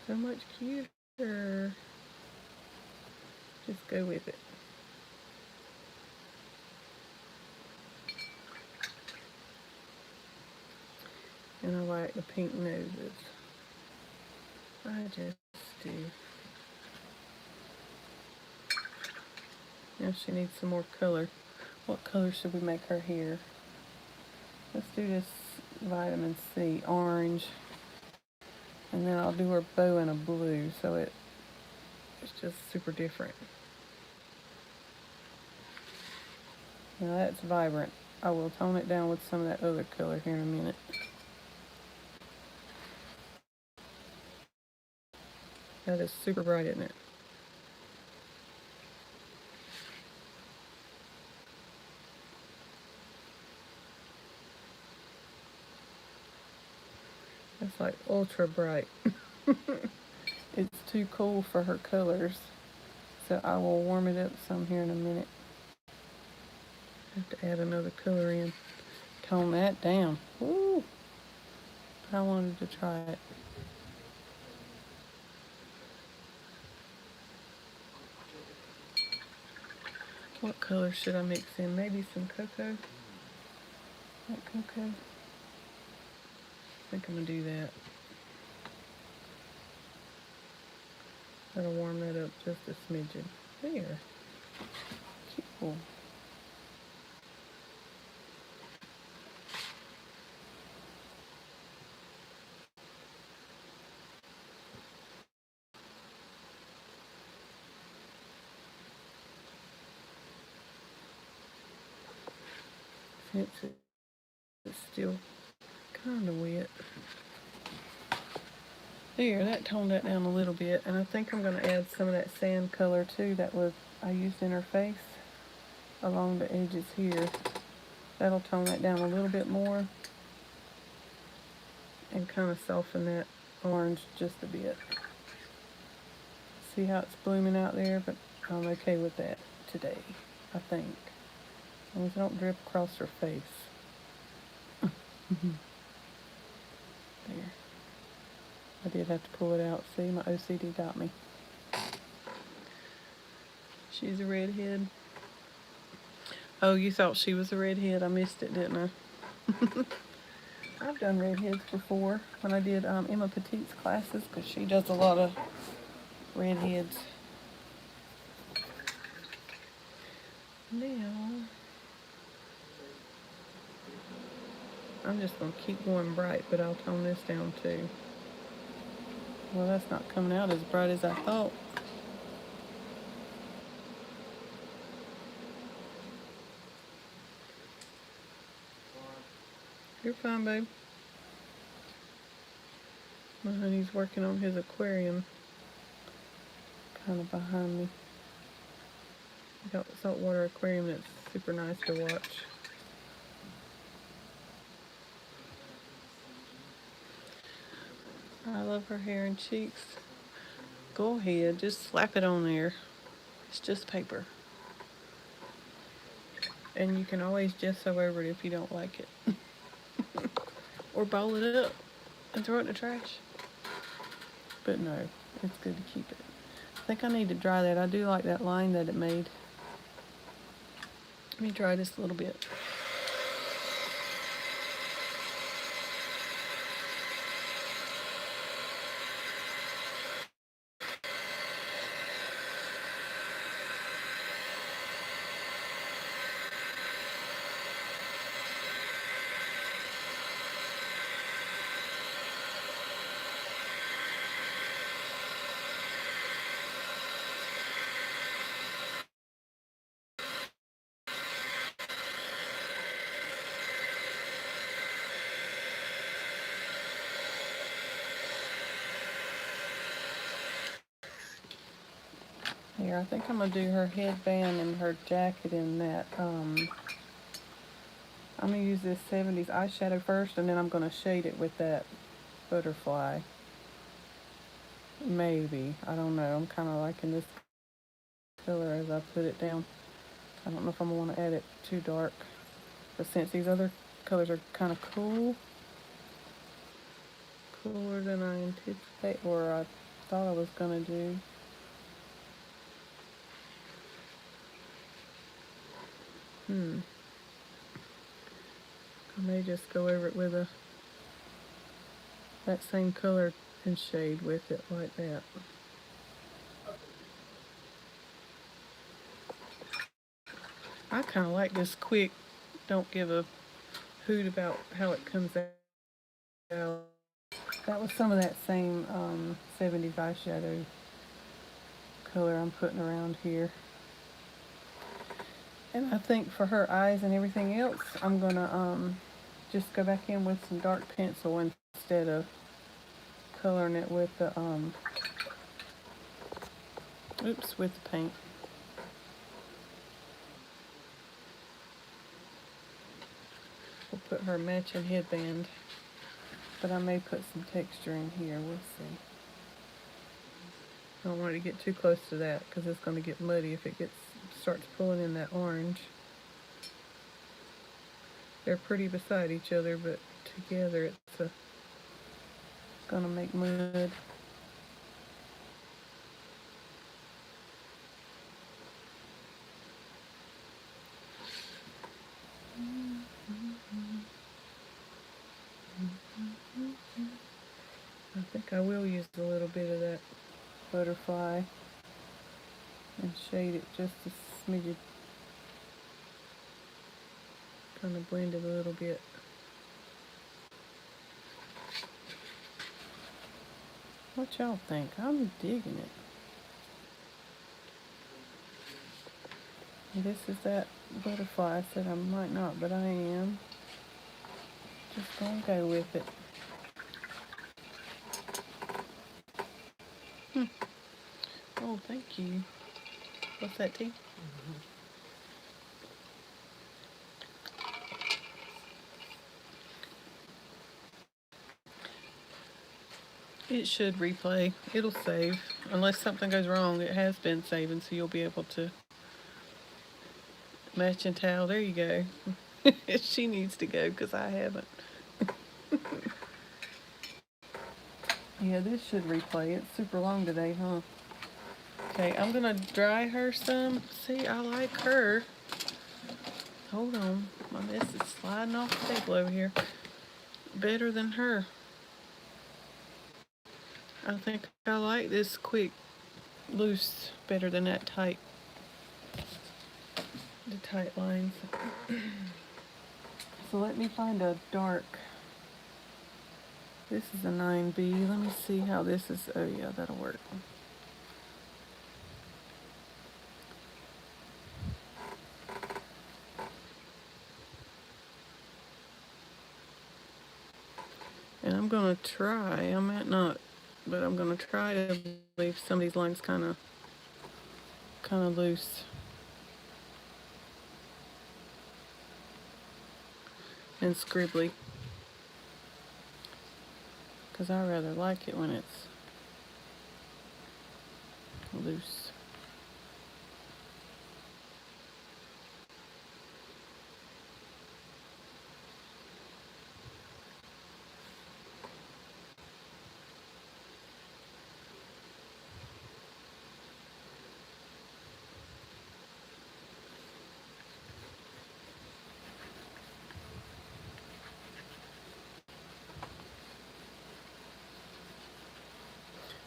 S1: So much cuter. Just go with it. And I like the pink noses. I just do. Now she needs some more color. What color should we make her hair? Let's do this vitamin C, orange. And then I'll do her bow in a blue so it's just super different. Now that's vibrant. I will tone it down with some of that other color here in a minute. That is super bright, isn't it? That's like ultra bright. It's too cool for her colors. So I will warm it up some here in a minute. Have to add another color in. Tone that down. Woo! I wanted to try it. What color should I mix in? Maybe some cocoa? That cocoa? I think I'm gonna do that. That'll warm that up just a smidgen. There. Cool. Since it's still kind of wet. There, that toned that down a little bit, and I think I'm going to add some of that sand color too that I used in her face along the edges here. That'll tone that down a little bit more and kind of soften that orange just a bit. See how it's blooming out there, but I'm okay with that today, I think. As long as it don't drip across her face. There. I did have to pull it out. See, my OCD got me. She's a redhead. Oh, you thought she was a redhead? I missed it, didn't I? I've done redheads before when I did Emma Petite's classes because she does a lot of redheads. Now, I'm just going to keep going bright, but I'll tone this down too. Well, that's not coming out as bright as I thought. You're fine, babe. My honey's working on his aquarium. Kind of behind me. We got a saltwater aquarium that's super nice to watch. I love her hair and cheeks. Go ahead, just slap it on there. It's just paper. And you can always gesso over it if you don't like it. Or ball it up and throw it in the trash. But no, it's good to keep it. I think I need to dry that. I do like that line that it made. Let me dry this a little bit. Here, I think I'm gonna do her headband and her jacket in that. I'm gonna use this 70s eyeshadow first, and then I'm gonna shade it with that butterfly. Maybe, I don't know. I'm kind of liking this color as I put it down. I don't know if I'm gonna want to add it too dark, but since these other colors are kind of cool, cooler than I anticipate or I thought I was gonna do. I may just go over it with that same color and shade with it like that. I kind of like this quick, don't give a hoot about how it comes out. That was some of that same 70s eyeshadow color I'm putting around here. And I think for her eyes and everything else, I'm gonna just go back in with some dark pencil instead of coloring it with the with the paint. We'll put her matching headband, but I may put some texture in here. We'll see. I don't want it to get too close to that because it's going to get muddy if it starts pulling in that orange. They're pretty beside each other, but together it's going to make mud. I think I will use a little bit of that butterfly and shade it just a smidget. Kind of blend it a little bit. What y'all think? I'm digging it. This is that butterfly. I said I might not, but I am. Just gonna go with it. Oh, thank you. What's that, tea? It should replay. It'll save. Unless something goes wrong, it has been saving, so you'll be able to matching towel. There you go. She needs to go because I haven't. Yeah, this should replay. It's super long today, huh? Okay, I'm gonna dry her some. See, I like her. Hold on. My mess is sliding off the table over here. Better than her. I think I like this quick, loose better than that tight. The tight lines. So let me find a dark. This is a 9B. Let me see how this is. Oh yeah, that'll work. And I'm gonna try, I might not, but I'm gonna try to leave some of these lines kinda loose and scribbly. Because I rather like it when it's loose.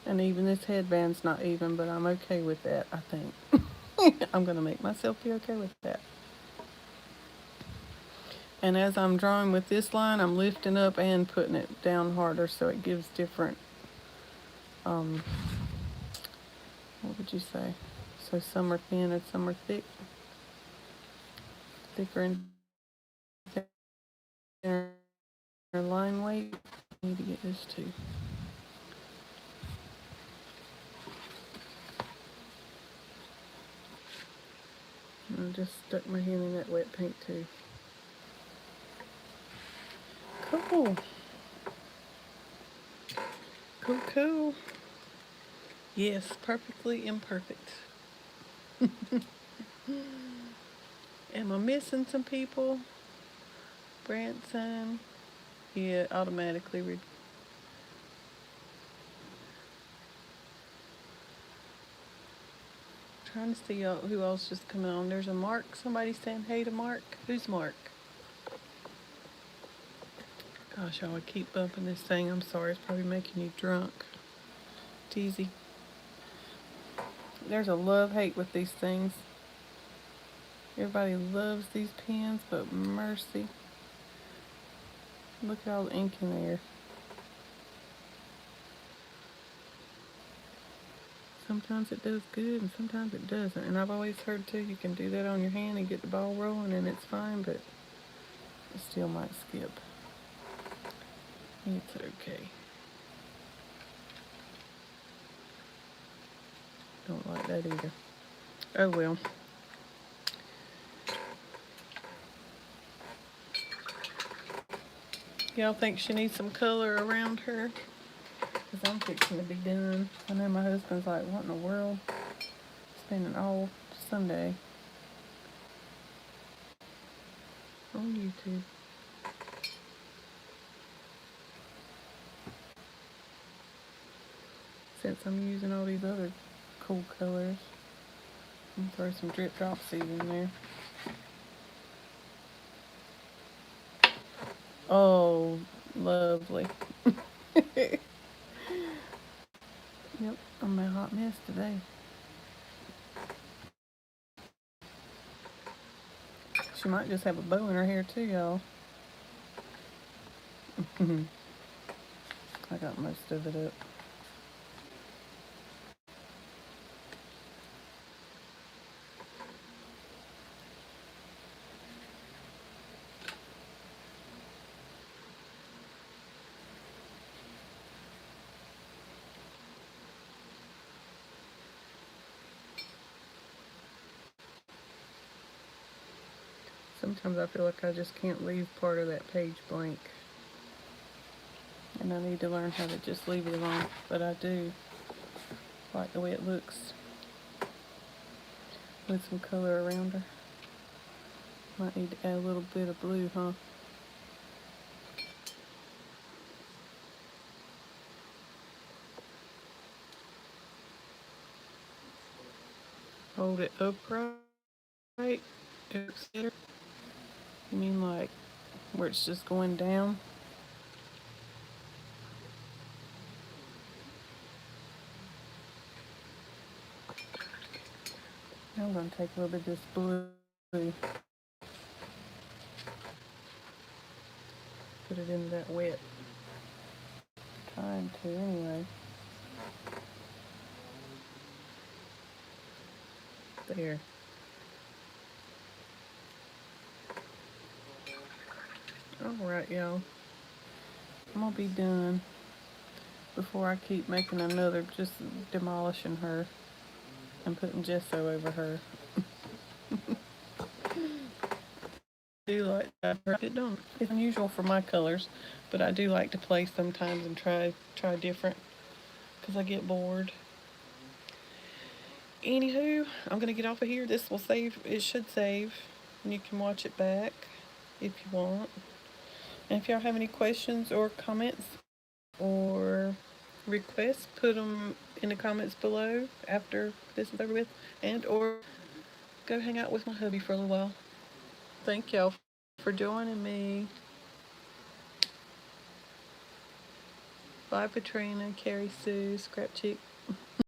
S1: And even this headband's not even, but I'm okay with that, I think. I'm gonna make myself be okay with that. And as I'm drawing with this line, I'm lifting up and putting it down harder so it gives different, what would you say? So some are thin and some are thick. Thicker and thinner line weight. I need to get this too. I just stuck my hand in that wet paint too. Cool. Cool. Yes, perfectly imperfect. Am I missing some people? Branson. Yeah, automatically trying to see who else just coming on. There's a Mark. Somebody saying hey to Mark. Who's Mark? Gosh, I would keep bumping this thing. I'm sorry. It's probably making you drunk. Teasy. There's a love-hate with these things. Everybody loves these pens, but mercy. Look at all the ink in there. Sometimes it does good and sometimes it doesn't. And I've always heard too, you can do that on your hand and get the ball rolling and it's fine, but it still might skip. It's okay. Don't like that either. Oh well. Y'all think she needs some color around her? Because I'm fixing to be done. I know my husband's like, what in the world? Spending all Sunday on YouTube. Since I'm using all these other cool colors. I'm gonna throw some drip drop seed in there. Oh, lovely. Yep, I'm a hot mess today. She might just have a bow in her hair too, y'all. I got most of it up. Sometimes I feel like I just can't leave part of that page blank. And I need to learn how to just leave it alone. But I do like the way it looks with some color around her. Might need to add a little bit of blue, huh? Hold it upright. You mean like where it's just going down? Now I'm going to take a little bit of this blue. Put it in that wet. Trying to anyway. There. Alright, y'all. I'm gonna be done before I keep making another, just demolishing her and putting gesso over her. I do like that. It don't. It's unusual for my colors, but I do like to play sometimes and try different because I get bored. Anywho, I'm gonna get off of here. This will save. It should save, and you can watch it back if you want. And if y'all have any questions or comments or requests, put them in the comments below after this is over with, and or go hang out with my hubby for a little while. Thank y'all for joining me. Bye, Katrina, Carrie Sue, Scrap Chick.